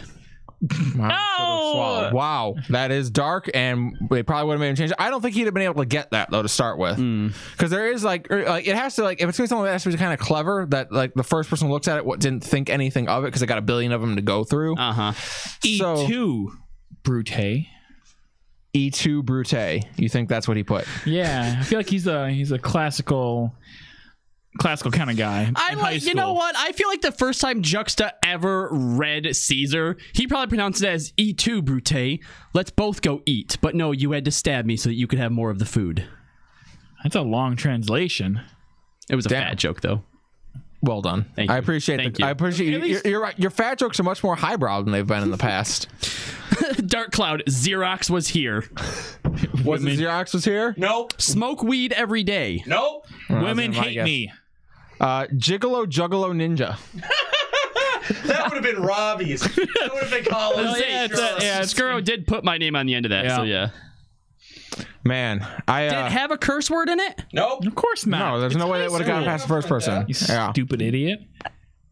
No! Wow, that is dark, and they probably would have made him change it. I don't think he'd have been able to get that though to start with, because there is like it has to if it's going to be something that has to be kind of clever that like the first person who looks at it didn't think anything of it because they got a billion of them to go through. E2 Brute. E2 Brute. You think that's what he put? Yeah, I feel like he's a classical kind of guy. You know what? I feel like the first time Juxta ever read Caesar, he probably pronounced it as E2 Brute. Let's both go eat. But no, you had to stab me so that you could have more of the food. That's a long translation. It was a fat joke, though. Well done. Thank you. I appreciate it. I appreciate you. You're right. Your fat jokes are much more highbrow than they've been in the past. Dark Cloud, Xerox was here. Was it Xerox was here? Nope. Smoke weed every day. Nope. Women hate me. Gigolo Juggalo Ninja. That would have been Robbie's. That would have been Colin's. Scuro did put my name on the end of that, so yeah. Man, did it have a curse word in it? Nope. Of course not. No, there's no way they would have gotten past the first person. You stupid idiot.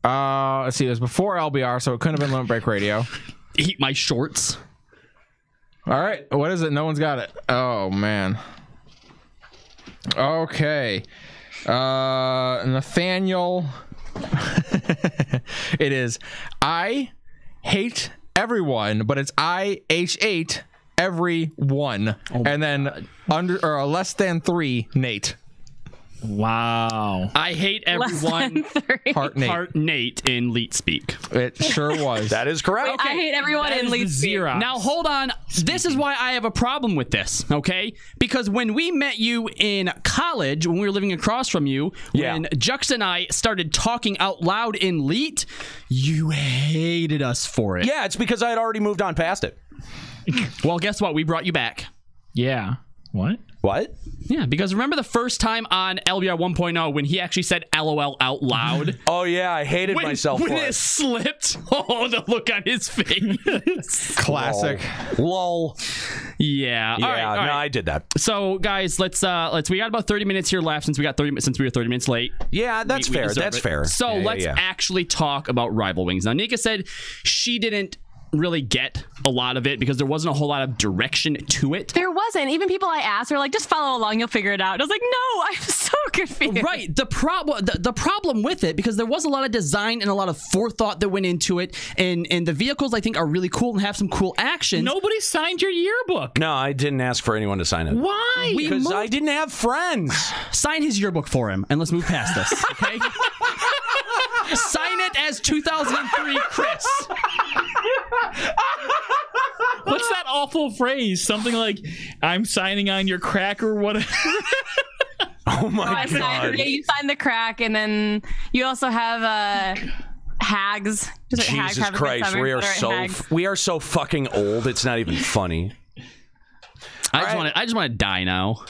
Let's see. It was before LBR, so it couldn't have been Limit Break Radio. Eat my shorts. All right. What is it? No one's got it. Oh, man. Okay. Nathaniel. It is. I hate everyone, but it's IH8 everyone. And then under or less than 3 Nate. Wow. I hate everyone. Heart Nate. Heart Nate in Leet Speak. It sure was. That is correct. I hate everyone in Leet Speak. Now hold on. This is why I have a problem with this, okay? Because when we met you in college, when we were living across from you, when Jux and I started talking out loud in Leet, you hated us for it. Yeah, it's because I had already moved on past it. Well, guess what? We brought you back. Yeah. What? What? Yeah, because remember the first time on LBR 1.0 when he actually said LOL out loud? Oh, yeah, I hated myself for it. When it slipped. Oh, the look on his face. Classic. Lol. Yeah. Yeah, all right. no, I did that. So, guys, let's we got about 30 minutes here left since we were 30 minutes late. Yeah, that's fair. That's fair. So, let's actually talk about Rival Wings. Now, Nika said she didn't really get a lot of it because there wasn't a whole lot of direction to it. There wasn't. Even people I asked were like, just follow along, you'll figure it out. And I was like, no, I'm so confused. Right. The problem with it, because there was a lot of design and a lot of forethought that went into it, and the vehicles I think are really cool and have some cool action. Nobody signed your yearbook. No, I didn't ask for anyone to sign it. Why? Because I didn't have friends. Sign his yearbook for him and let's move past this, okay? Sign it as 2003 Chris. What's that awful phrase? Something like, I'm signing on your crack or whatever. Oh my God. Yeah, you sign the crack, and then you also have hags. Just like Jesus Christ, we are so fucking old. It's not even funny. I just want to die now.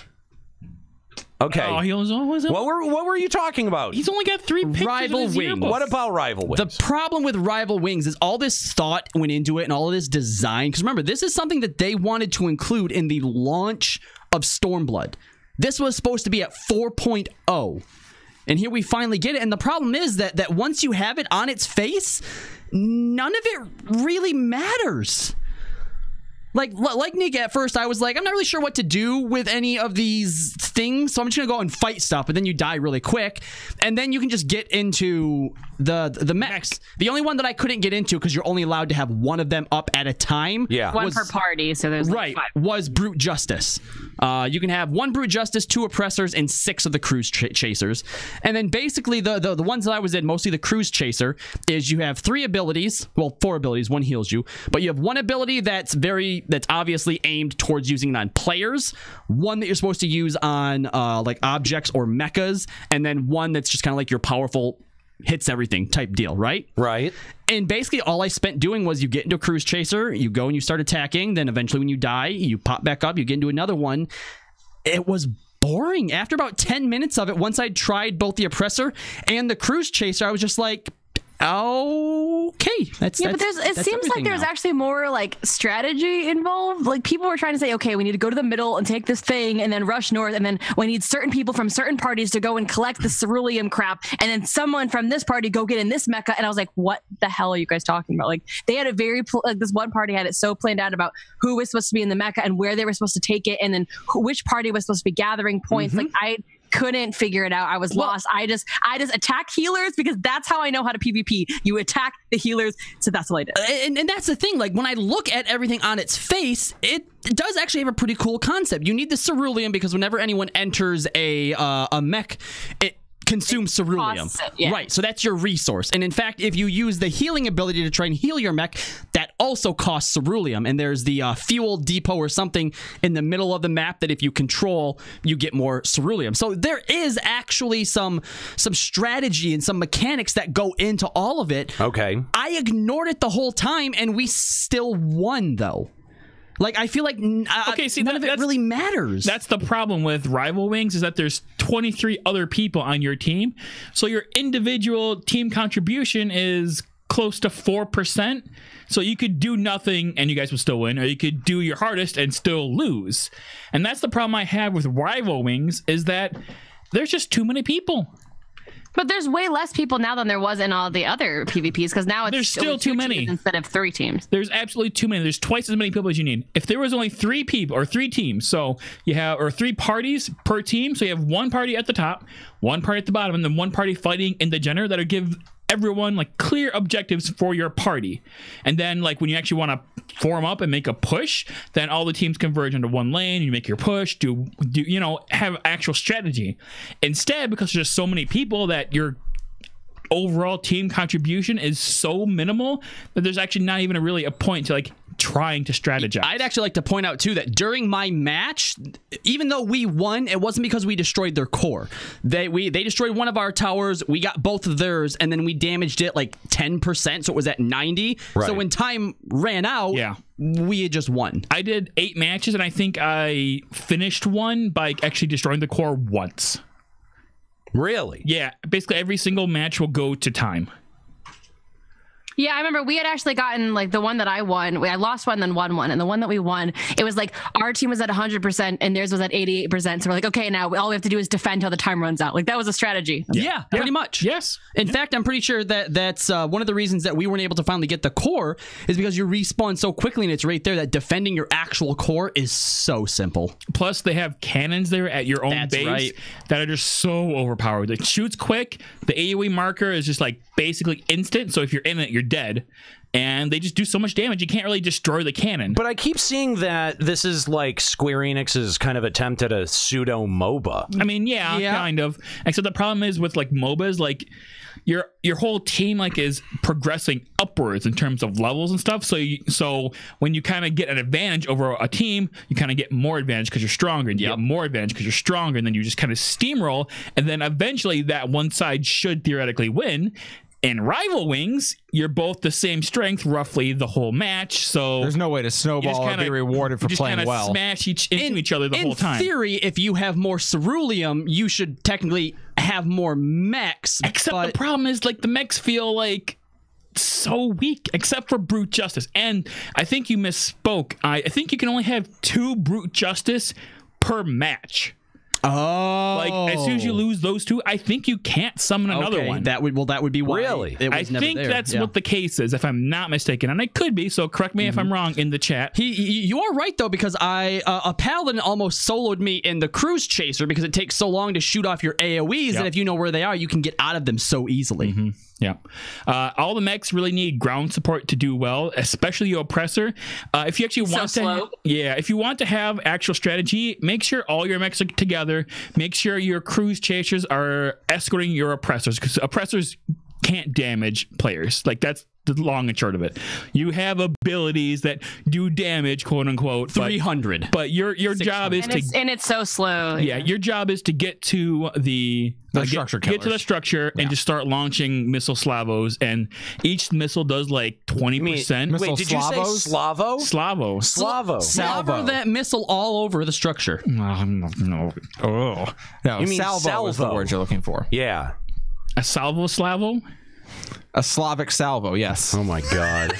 Okay. Oh, he was always what were you talking about? He's only got 3 pictures Rival in his Wings. yearbook. What about Rival Wings? The problem with Rival Wings is all this thought went into it and all of this design. Because remember, this is something that they wanted to include in the launch of Stormblood. This was supposed to be at 4.0. And here we finally get it. And the problem is that once you have it on its face, none of it really matters. Like Nick, at first, I was like, I'm not really sure what to do with any of these things, so I'm just going to go and fight stuff, but then you die really quick, and then you can just get into the mechs. The only one that I couldn't get into, because you're only allowed to have one of them up at a time. Yeah. One per party, so there's like 5. Was Brute Justice. You can have 1 Brute Justice, 2 Oppressors, and 6 of the Cruise Chasers. And then basically the ones that I was in, mostly the Cruise Chaser, is you have 3 abilities, well, 4 abilities, 1 heals you, but you have 1 ability that's obviously aimed towards using it on players, 1 that you're supposed to use on like objects or mechas, and then 1 that's just kind of like your powerful hits everything type deal, right? Right. And basically all I spent doing was you get into a Cruise Chaser, you go and you start attacking, then eventually when you die, you pop back up, you get into another one. It was boring. After about 10 minutes of it, once I'd tried both the Oppressor and the Cruise Chaser, I was just like, okay, but it seems like there's actually more like strategy involved. Like people were trying to say, okay, we need to go to the middle and take this thing and then rush north, and then we need certain people from certain parties to go and collect the ceruleum crap, and then someone from this party go get in this mecha. And I was like, what the hell are you guys talking about? Like they had a very like this one party had it so planned out about who was supposed to be in the mecha and where they were supposed to take it, and then which party was supposed to be gathering points. Like I couldn't figure it out. I was lost. I just attack healers because that's how I know how to PvP. You attack the healers, so that's what I did. And that's the thing. Like when I look at everything on its face, it does actually have a pretty cool concept. You need the ceruleum because whenever anyone enters a mech, it consumes ceruleum. Right, so that's your resource. And in fact, if you use the healing ability to try and heal your mech, that also costs ceruleum. And there's the fuel depot or something in the middle of the map that if you control, you get more ceruleum. So there is actually some strategy and some mechanics that go into all of it. Okay. I ignored it the whole time, and we still won, though. Like, I feel like none of it really matters. That's the problem with Rival Wings, is that there's 23 other people on your team. So your individual team contribution is close to 4%. So you could do nothing and you guys would still win, or you could do your hardest and still lose. And that's the problem I have with Rival Wings, is that there's just too many people. But there's way less people now than there was in all the other PvPs, because now there's still too many instead of 3 teams. There's absolutely too many. There's twice as many people as you need. If there was only 3 people or 3 teams, so you have, or 3 parties per team, so you have 1 party at the top, 1 party at the bottom, and then 1 party fighting in the center, that'll give everyone like clear objectives for your party. And then like when you actually want to form up and make a push, then all the teams converge into 1 lane, you make your push, do you know, have actual strategy. Instead, because there's just so many people, that your overall team contribution is so minimal that there's actually not even really a point to like trying to strategize. I'd actually like to point out too that during my match, even though we won, it wasn't because we destroyed their core. They destroyed one of our towers, we got both of theirs, and then we damaged it like 10%, so it was at 90. Right. So when time ran out, we had just won. I did 8 matches, and I think I finished one by actually destroying the core once. Really? Yeah, basically every single match will go to time. Yeah, I remember we had actually gotten like the one that I won. I lost one, then won one. And the one that we won, it was like our team was at 100% and theirs was at 88%. So we're like, okay, now all we have to do is defend till the time runs out. Like that was a strategy. Yeah, pretty much. Yes. In fact, I'm pretty sure that that's one of the reasons that we weren't able to finally get the core is because you respawn so quickly, and it's right there that defending your actual core is so simple. Plus, they have cannons there at your own base that are just so overpowered. It shoots quick. The AoE marker is just like basically instant. So if you're in it, you're dead. And they just do so much damage, you can't really destroy the cannon. But I keep seeing that this is like Square Enix's kind of attempt at a pseudo MOBA. I mean, yeah, kind of. Except the problem is with like MOBAs, like your whole team like is progressing upwards in terms of levels and stuff. So when you kind of get an advantage over a team, you kind of get more advantage because you're stronger, and you get more advantage because you're stronger, and then you just kind of steamroll, and then eventually that one side should theoretically win. In Rival Wings, you're both the same strength roughly the whole match, so there's no way to snowball or be rewarded for playing well. Smash into each other the whole time. In theory, if you have more ceruleum, you should technically have more mechs. Except the problem is, like, the mechs feel like so weak, except for Brute Justice. And I think you misspoke. I think you can only have 2 Brute Justice per match. Oh, like as soon as you lose those 2, I think you can't summon another one. That would be why. Really? I think that's what the case is, if I'm not mistaken, and it could be. So correct me if I'm wrong in the chat. You are right though, because a paladin almost soloed me in the cruise chaser because it takes so long to shoot off your AOE's, and if you know where they are, you can get out of them so easily. Yeah. All the mechs really need ground support to do well, especially your oppressor. If you actually want if you want to have actual strategy, make sure all your mechs are together. Make sure your cruise chasers are escorting your oppressors, because oppressors can't damage players. Like that's the long and short of it. You have abilities that do damage, quote unquote, 300. But your job is and it's so slow. Yeah, your job is to get to the structure get to the structure and just start launching missile slavos, and each missile does like 20%. Wait, did you say Slavo? Slavo. Salvo that missile all over the structure. No, You mean salvo is the word you're looking for. Yeah. A salvo slavo? A Slavic salvo, yes. Oh my god.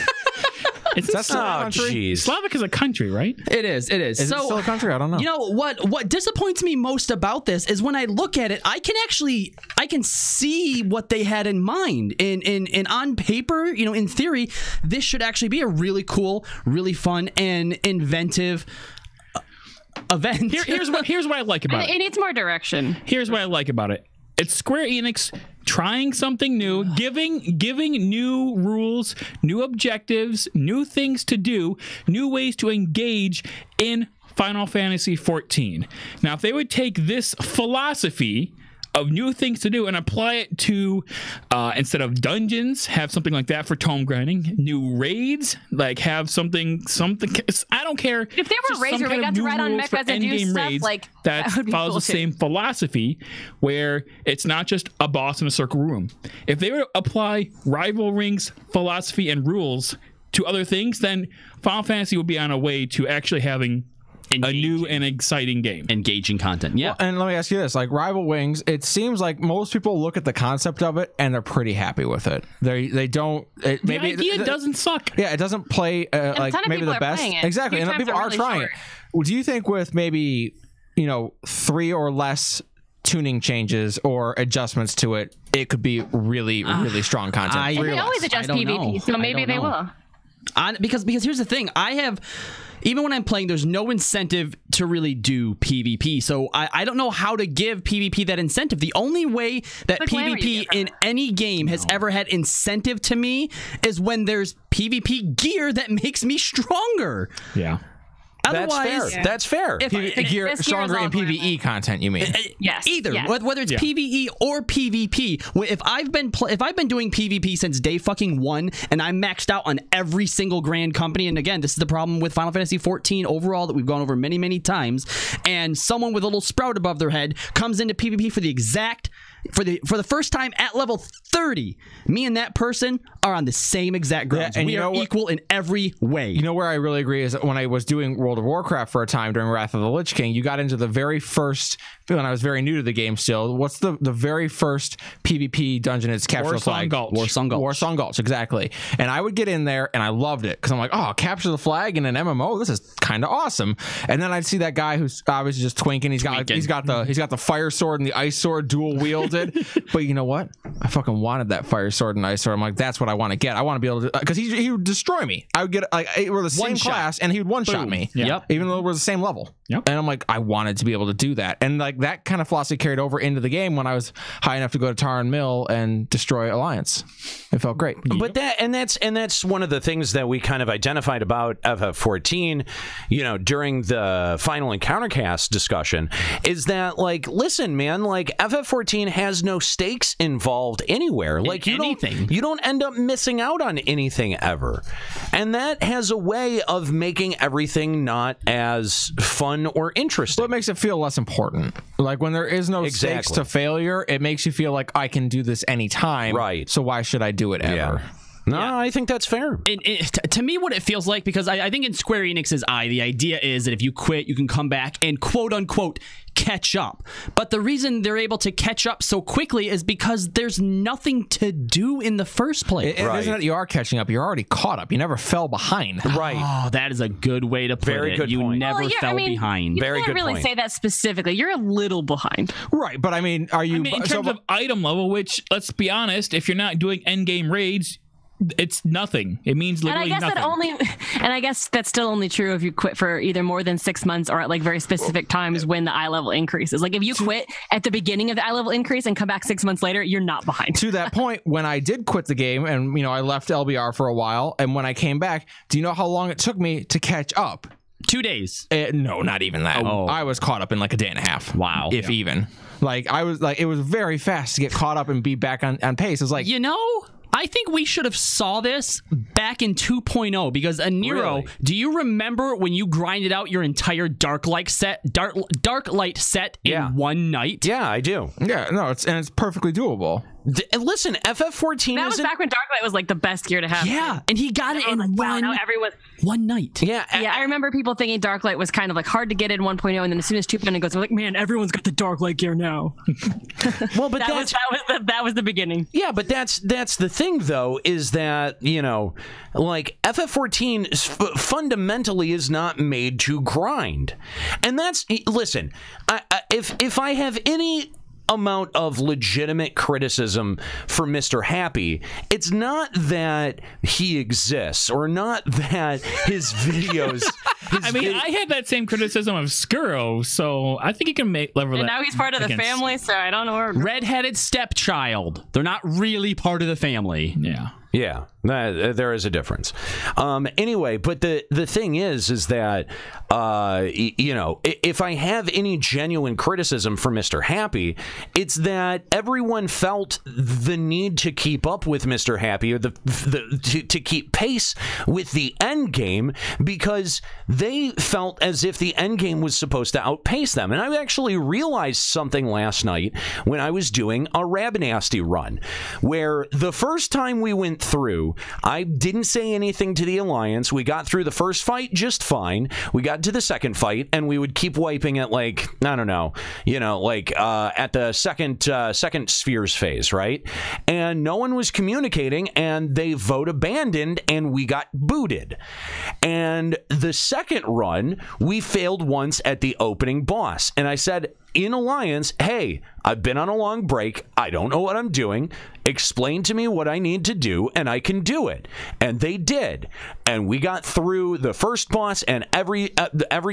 That's still a country? Slavic is a country, right? It is. Is it still a country? I don't know. You know what disappoints me most about this is when I look at it, I can see what they had in mind. And on paper, you know, in theory, this should actually be a really cool, really fun, and inventive event. Here's what I like about it. It needs more direction. Here's what I like about it. It's Square Enix trying something new, giving new rules, new objectives, new things to do, new ways to engage in Final Fantasy XIV. Now, if they would take this philosophy of new things to do and apply it to instead of dungeons, have something like that for tome grinding, new raids, like have something I don't care if there were raids where we got to ride on mechas and do stuff raids, like that follows the same philosophy, where it's not just a boss in a circle room. If they were to apply Rival Ring's philosophy and rules to other things, then Final Fantasy would be on a way to actually having a new and exciting game. Engaging content. Yeah. Well, and let me ask you this, like Rival Wings, it seems like most people look at the concept of it and they're pretty happy with it. They don't the idea doesn't suck. Yeah, it doesn't play like maybe the best. Exactly. And people are trying it. Do you think with maybe, 3 or less tuning changes or adjustments to it, it could be really strong content? They always adjust PvP, so maybe they will. Because here's the thing, even when I'm playing, there's no incentive to really do PvP. So I don't know how to give PvP that incentive. The only way that PvP in any game has ever had incentive to me is when there's PvP gear that makes me stronger. Yeah. Otherwise, that's fair. Gear stronger in PvE content, you mean? Yes. Either whether it's PvE or PvP. If I've been doing PvP since day fucking 1 and I'm maxed out on every single grand company, and again, this is the problem with Final Fantasy 14 overall that we've gone over many times, and someone with a little sprout above their head comes into PvP for the first time at level 30, me and that person are on the same exact grounds. And we are equal in every way. You know where I really agree is when I was doing World of Warcraft for a time during Wrath of the Lich King, you got into the very first, when I was very new to the game still, what's the very first PvP dungeon? It's Capture the Flag. Warsong Gulch, exactly. And I would get in there and I loved it because I'm like, oh, Capture the Flag in an MMO, this is kind of awesome. And then I'd see that guy who's obviously just twinking. He's got the fire sword and the ice sword dual wielded. But you know what? I fucking wanted that fire sword and ice sword. I'm like, that's what I want to get. I want to be able to, because he would destroy me. I would get we're the same class and he would one-shot me. Yep. Even though we're the same level. Yep. And I'm like, I wanted to be able to do that. And like that kind of philosophy carried over into the game when I was high enough to go to Taran Mill and destroy Alliance. It felt great. But that's one of the things that we kind of identified about FF14, during the final Encountercast discussion, is that like, listen, man, like FF14 has no stakes involved anywhere. Like you don't end up missing out on anything ever. And that has a way of making everything not as fun or interesting. Well, it makes it feel less important. Like when there is no stakes to failure, it makes you feel like I can do this anytime. Right. So why should I do it ever? Yeah. No, I think that's fair. To me, what it feels like, because I think in Square Enix's eye, the idea is that if you quit, you can come back and quote-unquote catch up. But the reason they're able to catch up so quickly is because there's nothing to do in the first place. It isn't that you are catching up. You're already caught up. You never fell behind. Right. Oh, that is a good way to put it. Good you point. never fell behind. You can't really say that specifically. You're a little behind. Right, but I mean, are you... in terms of item level, which, let's be honest, if you're not doing endgame raids, it's nothing. It means literally nothing. And I guess that's still only true if you quit for either more than 6 months or at like very specific times when the eye level increases. Like if you quit at the beginning of the eye level increase and come back 6 months later, you're not behind. To that point, when I did quit the game and I left LBR for a while, and when I came back, do you know how long it took me to catch up? 2 days. No, not even that. Oh. I was caught up in like a day and a half. Wow. If even. Like it was very fast to get caught up and be back on pace. It was like, I think we should have saw this back in 2.0 because Nero, do you remember when you grinded out your entire dark light set in one night? Yeah, I do. Yeah, no, it's perfectly doable. Listen, FF14 that was back when Darklight was like the best gear to have. Yeah, and he got it in one night. Yeah, I remember people thinking Darklight was kind of like hard to get in 1.0, and then as soon as 2.0 goes, they're like, man, everyone's got the Darklight gear now. Well, but that was the beginning. Yeah, but that's the thing though, is that like FF14 fundamentally is not made to grind, and listen, if I have any amount of legitimate criticism for Mr. Happy, it's not that he exists or not that his videos. I had that same criticism of Scuro, so I think he can level that. And now he's part of the family, so I don't know where. Redheaded stepchild. They're not really part of the family. Yeah. Yeah, there is a difference. Anyway, but the thing is that, if I have any genuine criticism for Mr. Happy, it's that everyone felt the need to keep up with Mr. Happy or to keep pace with the end game because they felt as if the end game was supposed to outpace them. And I actually realized something last night when I was doing a Rabinasty run, where the first time we went through, do. I didn't say anything to the Alliance. We got through the first fight just fine. We got to the second fight, and we would keep wiping it like, I don't know, at the second spheres phase, right? And no one was communicating, and they vote abandoned, and we got booted. And the second run, we failed once at the opening boss. And I said, in Alliance, hey, I've been on a long break. I don't know what I'm doing. Explain to me what I need to do, and I can do it. And they did. And we got through the first boss and every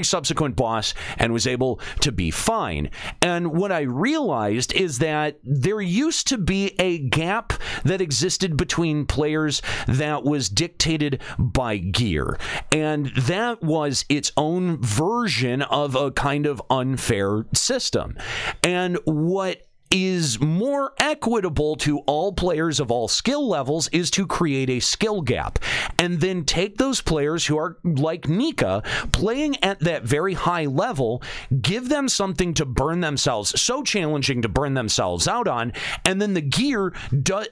subsequent boss and was able to be fine. And what I realized is that there used to be a gap that existed between players that was dictated by gear. And that was its own version of a kind of unfair system. And what is more equitable to all players of all skill levels is to create a skill gap and then take those players who are like Nika playing at that very high level, give them something to burn themselves, so challenging to burn themselves out on, and then the gear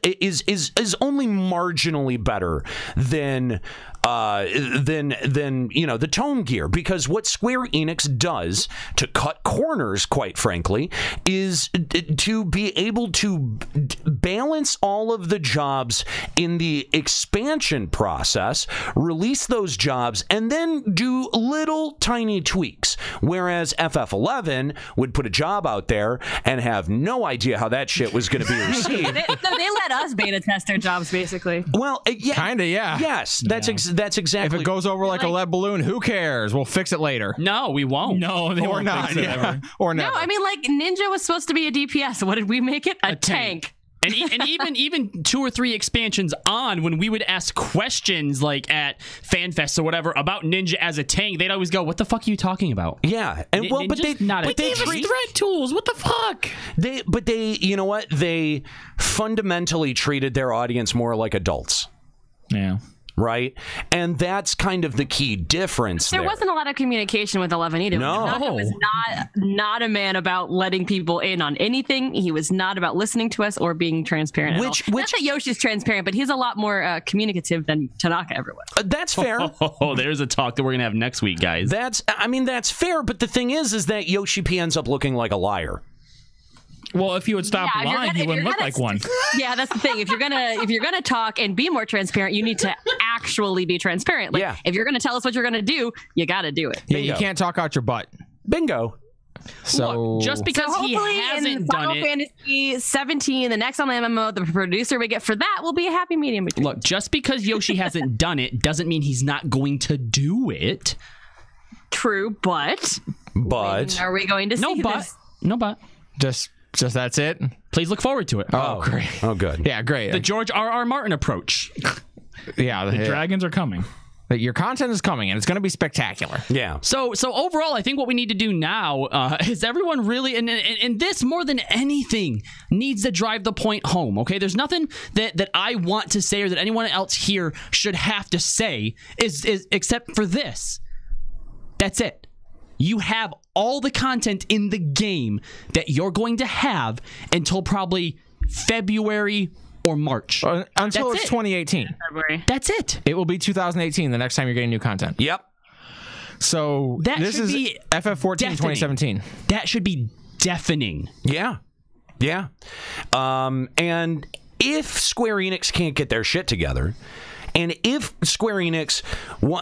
is only marginally better than the tone gear, because what Square Enix does to cut corners, quite frankly, is to be able to balance all of the jobs in the expansion process, release those jobs, and then do little tiny tweaks. Whereas FF11 would put a job out there and have no idea how that shit was going to be received. they let us beta test their jobs, basically. Well, yeah, kind of, yeah. Yes, that's exactly. If it goes over like a lead balloon, who cares? We'll fix it later. No, we won't. No, they won't fix it ever. Or never. No, I mean, like, Ninja was supposed to be a DPS. What did we make it? A tank. And even 2 or 3 expansions on, when we would ask questions like at FanFest or whatever about Ninja as a tank, they'd always go, "What the fuck are you talking about?" Yeah, and well, but they gave us threat tools. What the fuck? They, you know what? They fundamentally treated their audience more like adults. Yeah. Right? And that's kind of the key difference there. Wasn't a lot of communication with 11 either. No. He was not a man about letting people in on anything. He was not about listening to us or being transparent at all. Not that Yoshi's transparent, but he's a lot more communicative than Tanaka ever was. That's fair. Oh, there's a talk that we're going to have next week, guys. That's fair, but the thing is that Yoshi P ends up looking like a liar. Well, if he would stop lying, he wouldn't look like one. Yeah, that's the thing. If you're gonna talk and be more transparent, you need to actually be transparent. Like, if you're gonna tell us what you're gonna do, you got to do it. Yeah, you can't talk out your butt. Bingo. So just because he hasn't done Final Fantasy 17, the next on the MMO, the producer we get for that will be a happy medium between. Look, just because Yoshi hasn't done it doesn't mean he's not going to do it. True, but when are we going to see this? No, but just that's it. Please look forward to it. Oh, great. Oh, good. Yeah, great. The George R.R. Martin approach. Yeah, the dragons are coming. Your content is coming, and it's going to be spectacular. Yeah. So overall, I think what we need to do now is everyone really, and this more than anything, needs to drive the point home. Okay, there's nothing that I want to say or that anyone else here should have to say is except for this. That's it. You have all the content in the game that you're going to have until probably February or March. Until it's 2018. February. That's it. It will be 2018 the next time you're getting new content. Yep. So this is FF14 2017. That should be deafening. Yeah. Yeah. And if Square Enix can't get their shit together, and if Square Enix,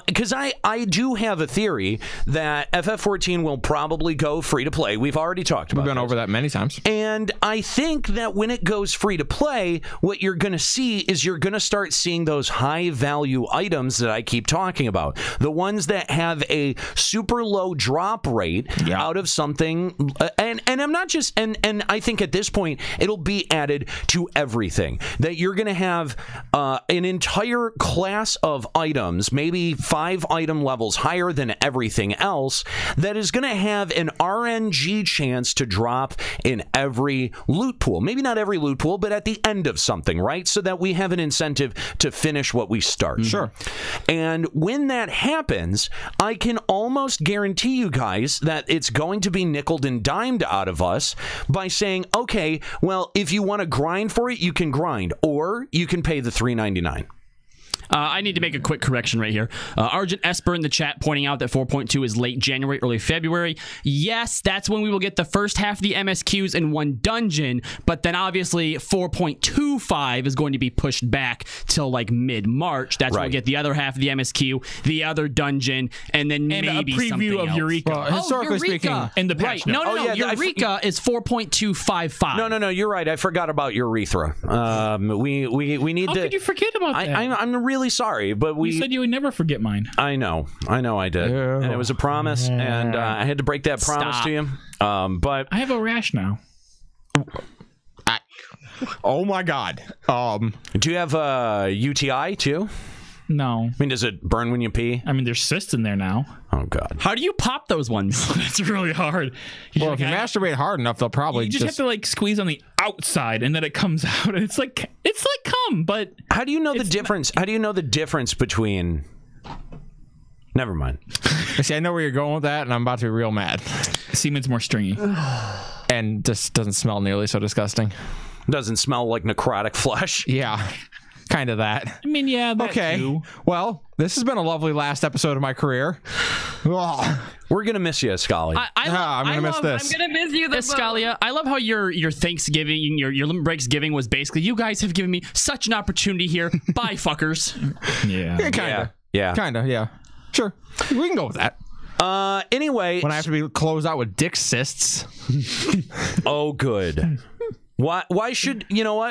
because I do have a theory that FF14 will probably go free to play. We've already talked about. We've been over that many times. And I think that when it goes free to play, what you're going to see is you're going to start seeing those high value items that I keep talking about. The ones that have a super low drop rate out of something. And I'm not just, and I think at this point, it'll be added to everything. That you're going to have an entire class of items, maybe 5 item levels higher than everything else, that is going to have an RNG chance to drop in every loot pool. Maybe not every loot pool, but at the end of something, right? So that we have an incentive to finish what we start. Sure. And when that happens, I can almost guarantee you guys that it's going to be nickeled and dimed out of us by saying, okay, well, if you want to grind for it, you can grind, or you can pay the $3.99. I need to make a quick correction right here. Argent Esper in the chat pointing out that 4.2 is late January, early February. Yes, that's when we will get the first half of the MSQs in one dungeon, but then obviously 4.25 is going to be pushed back till like mid-March. That's when we'll get the other half of the MSQ, the other dungeon, and then maybe a preview of else. Eureka. Well, historically speaking, in the patch. Right. No, Eureka is 4.255. No, you're right. I forgot about Urethra. We need How to. could you forget about that? I'm really sorry, but you said you would never forget mine. I know I did, and it was a promise, and I had to break that promise to you. But I have a rash now. Oh my God. Do you have a UTI too? No. I mean, does it burn when you pee? I mean, there's cysts in there now. Oh God. How do you pop those ones? That's really hard. Well, if you masturbate hard enough, they'll probably you just have to like squeeze on the outside, and then it comes out, and it's like cum. But how do you know the difference? How do you know the difference between? Never mind. See, I know where you're going with that, and I'm about to be real mad. Semen's more stringy, and just doesn't smell nearly so disgusting. Doesn't smell like necrotic flesh. Yeah. Kind of that. I mean, yeah, that okay. too. Well, this has been a lovely last episode of my career. We're gonna miss you, Escalia. I'm gonna miss this. I'm gonna miss you, Escalia. I love how your Thanksgiving, your Limit Breaksgiving was basically, you guys have given me such an opportunity here. Bye, fuckers. Yeah. Kinda. Yeah. Kinda. Yeah. Sure. We can go with that. Anyway, when I have to be closed out with dick cysts. Oh, good. Why should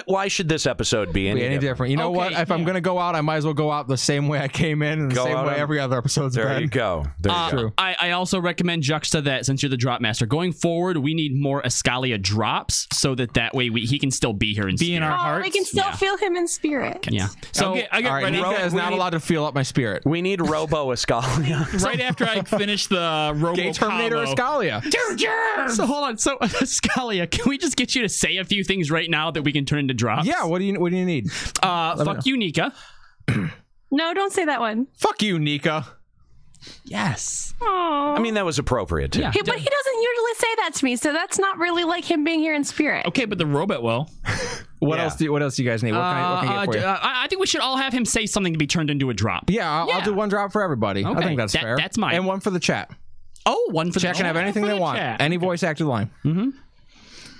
Why should this episode be any different? You know what? If I'm going to go out, I might as well go out the same way I came in and the same way every other episode's been. There you go. I also recommend Juxta that since you're the drop master, going forward, we need more Escalia drops so that way he can still be here and be in our hearts. We can still feel him in spirit. Yeah. So I get all right, Nika is not allowed to feel up my spirit. We need Robo Escalia. Right after I finish the Robo Gay Terminator Escalia. So hold on. So Escalia, can we just get you to say a few things right now that we can turn into drops? Yeah. What do you need? Fuck you, Nika. No, don't say that one. Fuck you, Nika. Yes. Aww. I mean, that was appropriate too. Yeah. But he doesn't usually say that to me, so that's not really like him being here in spirit. Okay, but the robot will. What else do you guys need? What can I get for you? I think we should all have him say something to be turned into a drop. Yeah, I'll do one drop for everybody. Okay. I think that's fair. That's mine. And one for the chat. Oh, one for the chat. Can have anything they want. Chat. Any voice acted line. Mm-hmm.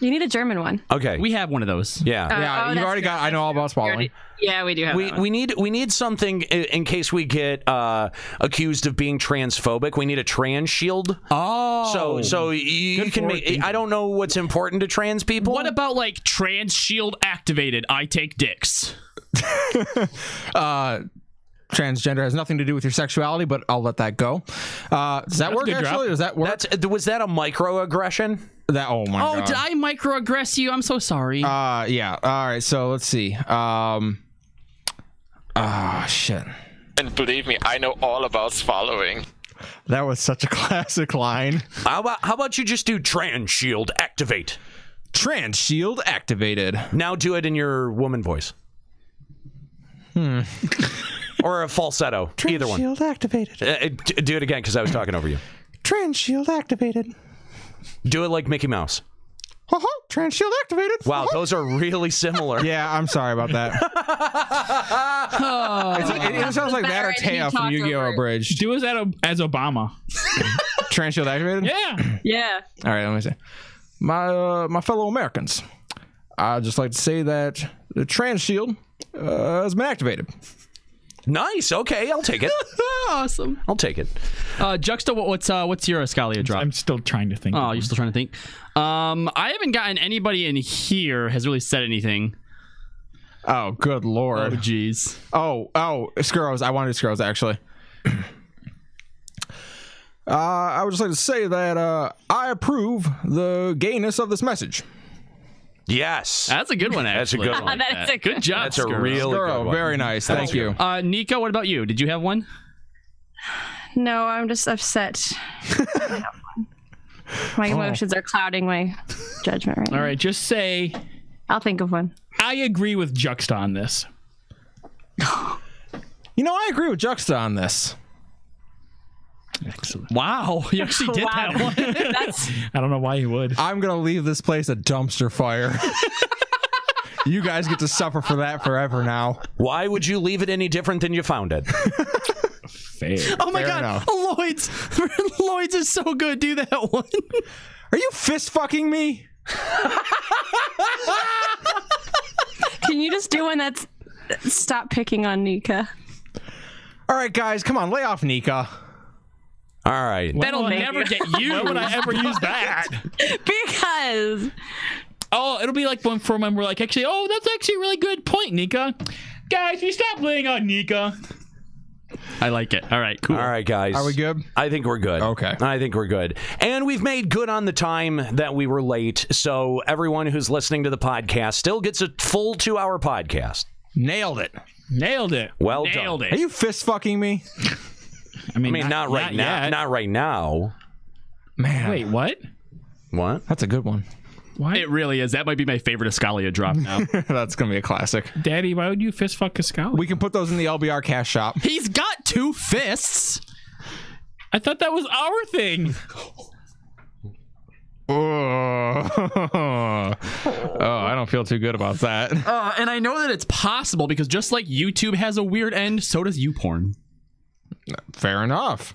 You need a German one. Okay. We have one of those. Yeah. You've already got. I know all about swallowing. Yeah, we do have that one. We need something in case we get accused of being transphobic. We need a trans shield. Oh, so you can make. I don't know what's important to trans people. What about like trans shield activated? I take dicks. Transgender has nothing to do with your sexuality, but I'll let that go. Does that work? Actually, does that work? Was that a microaggression? Oh my god! Oh, did I microaggress you? I'm so sorry. Yeah. All right. So let's see. Shit. And believe me, I know all about swallowing. That was such a classic line. How about you just do trans shield activate? Trans shield activated. Now do it in your woman voice. Or a falsetto. Either one. Trans shield activated. Do it again because I was talking over you. Trans shield activated. Do it like Mickey Mouse. Trans shield activated. Wow, those are really similar. Yeah, I'm sorry about that. It sounds like that or Taya from Yu-Gi-Oh! Abridged. Do as Obama. Trans shield activated? Yeah. Yeah. All right, let me see. My fellow Americans, I'd just like to say that the trans shield has been activated. Nice. Okay, I'll take it. Awesome. I'll take it. Juxta, what's your Escalia drop? I'm still trying to think. Oh, you're still trying to think. I haven't gotten anybody in here has really said anything. Oh, good lord. Oh, jeez. Oh, Scuros. I wanted Scuros actually. I would just like to say that I approve the gayness of this message. Yes. That's a good one, actually. That's a good one. That's a Good job, That's a really good one. Very nice. Thank you. Nika, what about you? Did you have one? No, I'm just upset. I have one. My emotions are clouding my judgment right now. All right, just say. I'll think of one. I agree with Juxta on this. You know, I agree with Juxta on this. Excellent. Wow, you actually did that one. I don't know why you would. I'm gonna leave this place a dumpster fire. You guys get to suffer for that forever now. Why would you leave it any different than you found it? Fair. Oh my Fair God, enough. Lloyd's. Lloyd's is so good. Do that one. Are you fist fucking me? Can you just do one that's stop picking on Nika? All right, guys, come on, lay off Nika. All right. That'll never get you. Why would I ever use that? Because Oh, it'll be like when we're like, actually, oh, that's actually a really good point, Nika. Guys, we stop laying on Nika. I like it. All right, cool. All right, guys. Are we good? I think we're good. Okay. I think we're good. And we've made good on the time that we were late. So everyone who's listening to the podcast still gets a full 2-hour podcast. Nailed it. Nailed it. Well Nailed done. it. Are you fist fucking me? I mean, not right now. yet. Not right now. Man. Wait, what? What? That's a good one. Why? It really is. That might be my favorite Escalia drop now. That's going to be a classic. Daddy, why would you fist fuck Cascali? We can put those in the LBR cash shop. He's got 2 fists. I thought that was our thing. Oh, I don't feel too good about that. And I know that it's possible because just like YouTube has a weird end, so does YouPorn. Fair enough.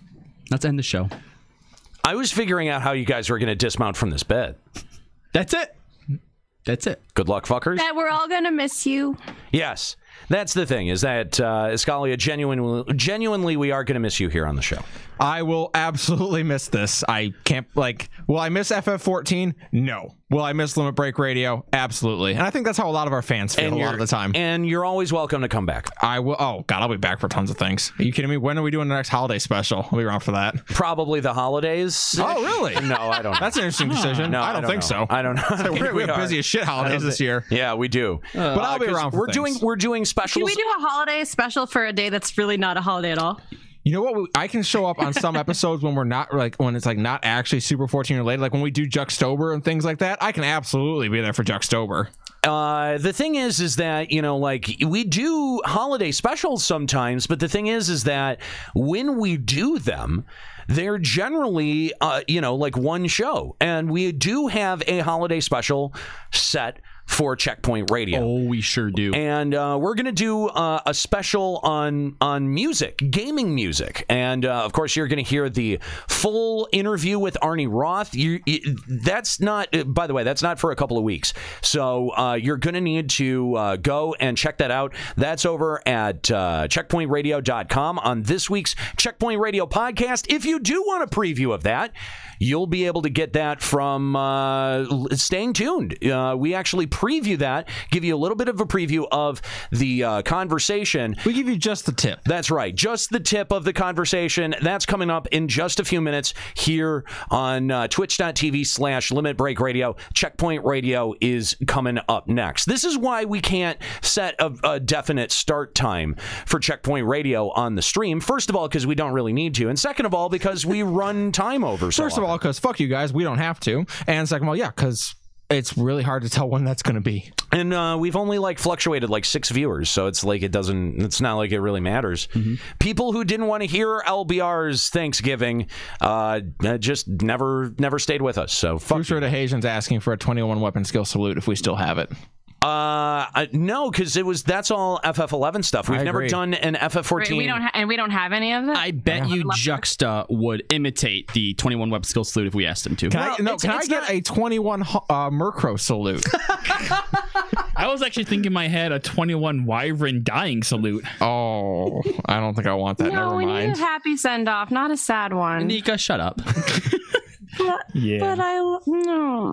Let's end the show. I was figuring out how you guys were going to dismount from this bed. That's it. That's it. Good luck, fuckers. that we're all gonna miss you. Yes. That's the thing, is that, Escalia, genuinely, we are going to miss you here on the show. I will absolutely miss this. I can't, will I miss FF14? No. Will I miss Limit Break Radio? Absolutely. And I think that's how a lot of our fans feel a lot of the time. And you're always welcome to come back. I will. Oh, God, I'll be back for tons of things. Are you kidding me? When are we doing the next holiday special? I'll be around for that. Probably the holidays. Oh, really? No, I don't know. That's an interesting decision. No, I don't think so. I don't know. We have busy as shit holidays this year. Yeah, we do. But I'll be around for We're doing specials. Can we do a holiday special for a day that's really not a holiday at all? You know what? I can show up on some episodes when we're not when it's not actually Super 14 related. Like when we do Juxtober and things like that, I can absolutely be there for Juxtober. The thing is that, we do holiday specials sometimes, but the thing is that when we do them, they're generally, one show. And we do have a holiday special set for Checkpoint Radio. Oh, we sure do. And we're going to do a special on music, gaming music. And, of course, you're going to hear the full interview with Arnie Roth. That's not, by the way, that's not for a couple of weeks. So you're going to need to go and check that out. That's over at checkpointradio.com on this week's Checkpoint Radio podcast. If you do want a preview of that, you'll be able to get that from staying tuned. We actually preview that, give you a little bit of a preview of the conversation. We give you just the tip. That's right. Just the tip of the conversation. That's coming up in just a few minutes here on twitch.tv/Limit Break Radio. Checkpoint Radio is coming up next. This is why we can't set a definite start time for Checkpoint Radio on the stream. First of all, because we don't really need to. And second of all, because we run time over so First of all, because fuck you guys, we don't have to. And second of all, yeah, because it's really hard to tell when that's going to be. And we've only fluctuated 6 viewers, so it's it's not like it really matters. Mm-hmm. People who didn't want to hear LBR's Thanksgiving just never stayed with us. So fuck. Future to Haitians asking for a 21 weapon skill salute if we still have it. No, because that's all FF11 stuff. We've never done an FF14. We don't have any of that. I bet you Juxta would imitate the 21 web skill salute if we asked him to. Can I get a 21 Murkrow salute? I was actually thinking in my head a 21 Wyvern dying salute. Oh, I don't think I want that. No, Never we mind. need a happy send off, not a sad one. Nika, shut up. But no.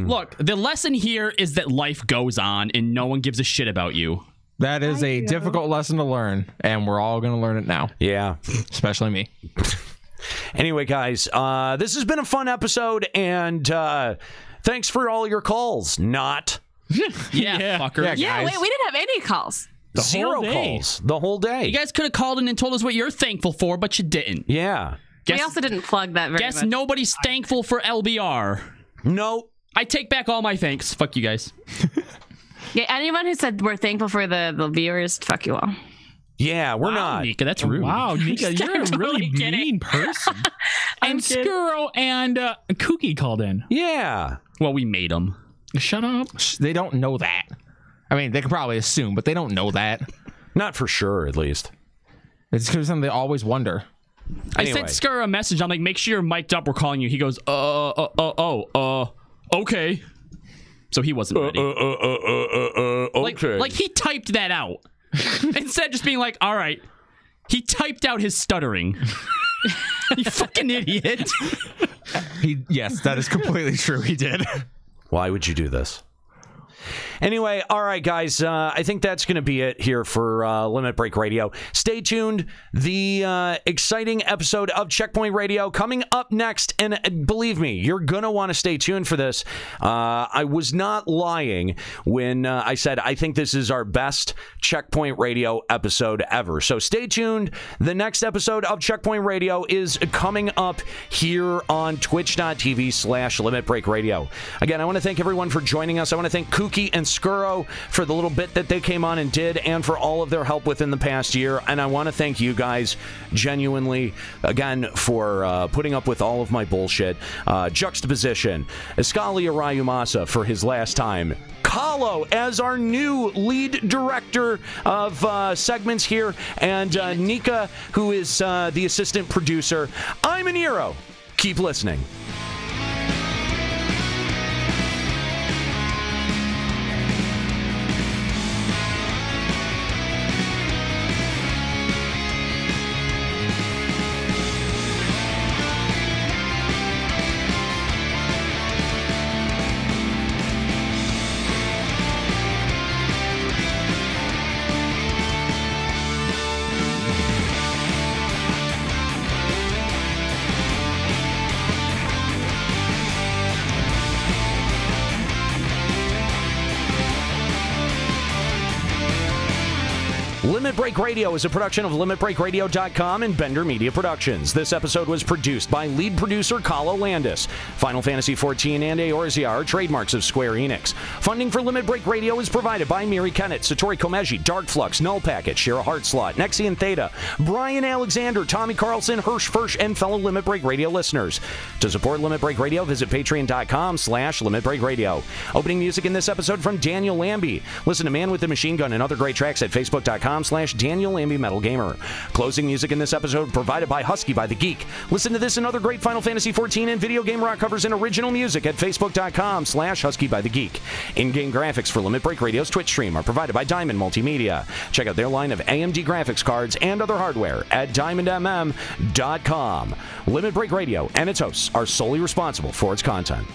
Look, the lesson here is that life goes on and no one gives a shit about you. That is a difficult lesson to learn, and we're all going to learn it now. Yeah. Especially me. Anyway, guys, this has been a fun episode, and thanks for all your calls. Not. Yeah, fucker. Yeah, wait, we didn't have any calls. Zero calls. The whole day. You guys could have called in and told us what you're thankful for, but you didn't. Yeah. We also didn't plug that very much. Nobody's thankful for LBR. No. I take back all my thanks. Fuck you guys. Yeah, anyone who said we're thankful for the viewers, fuck you all. Yeah, we're not. Nika, that's rude. Wow, Nika, you're a really mean person. And Scuro and Kooky called in. Yeah. Well, we made them. Shut up. They don't know that. I mean, they can probably assume, but they don't know that. Not for sure, at least. It's because something they always wonder. Anyway. I sent Scuro a message. I'm like, make sure you're mic'd up. We're calling you. He goes, okay. So he wasn't ready. Okay. Like he typed that out. Instead of just being like, all right. He typed out his stuttering. You fucking idiot. Yes, that is completely true. He did. Why would you do this? Anyway, all right, guys. I think that's going to be it here for Limit Break Radio. Stay tuned. The exciting episode of Checkpoint Radio coming up next. And believe me, you're going to want to stay tuned for this. I was not lying when I said I think this is our best Checkpoint Radio episode ever. So stay tuned. The next episode of Checkpoint Radio is coming up here on twitch.tv/Limit Break Radio. Again, I want to thank everyone for joining us. I want to thank Kooky and Scuro for the little bit that they came on and did, and for all of their help within the past year. And I want to thank you guys genuinely again for putting up with all of my bullshit. Juxtaposition, Escalia Rayumasa for his last time, Kahlo as our new lead director of segments here, and Nika, who is the assistant producer. I'm an hero. Keep listening. Limit Break Radio is a production of LimitBreakRadio.com and Bender Media Productions. This episode was produced by lead producer Kahlo Landis. Final Fantasy XIV and Eorzea are trademarks of Square Enix. Funding for Limit Break Radio is provided by Miri Kennett, Satori Komeji, Dark Flux, Null Packet, Shira Heartslot, Nexian Theta, Brian Alexander, Tommy Carlson, Hirsch Fersch, and fellow Limit Break Radio listeners. To support Limit Break Radio, visit patreon.com/Limit Break Radio. Opening music in this episode from Daniel Lambie. Listen to Man with the Machine Gun and other great tracks at facebook.com/Daniel Lambie Metal Gamer. Closing music in this episode provided by Husky by the Geek. Listen to this and other great Final Fantasy XIV and video game rock covers and original music at facebook.com/Husky by the Geek. In-game graphics for Limit Break Radio's Twitch stream are provided by Diamond Multimedia. Check out their line of AMD graphics cards and other hardware at diamondmm.com. Limit Break Radio and its hosts are solely responsible for its content.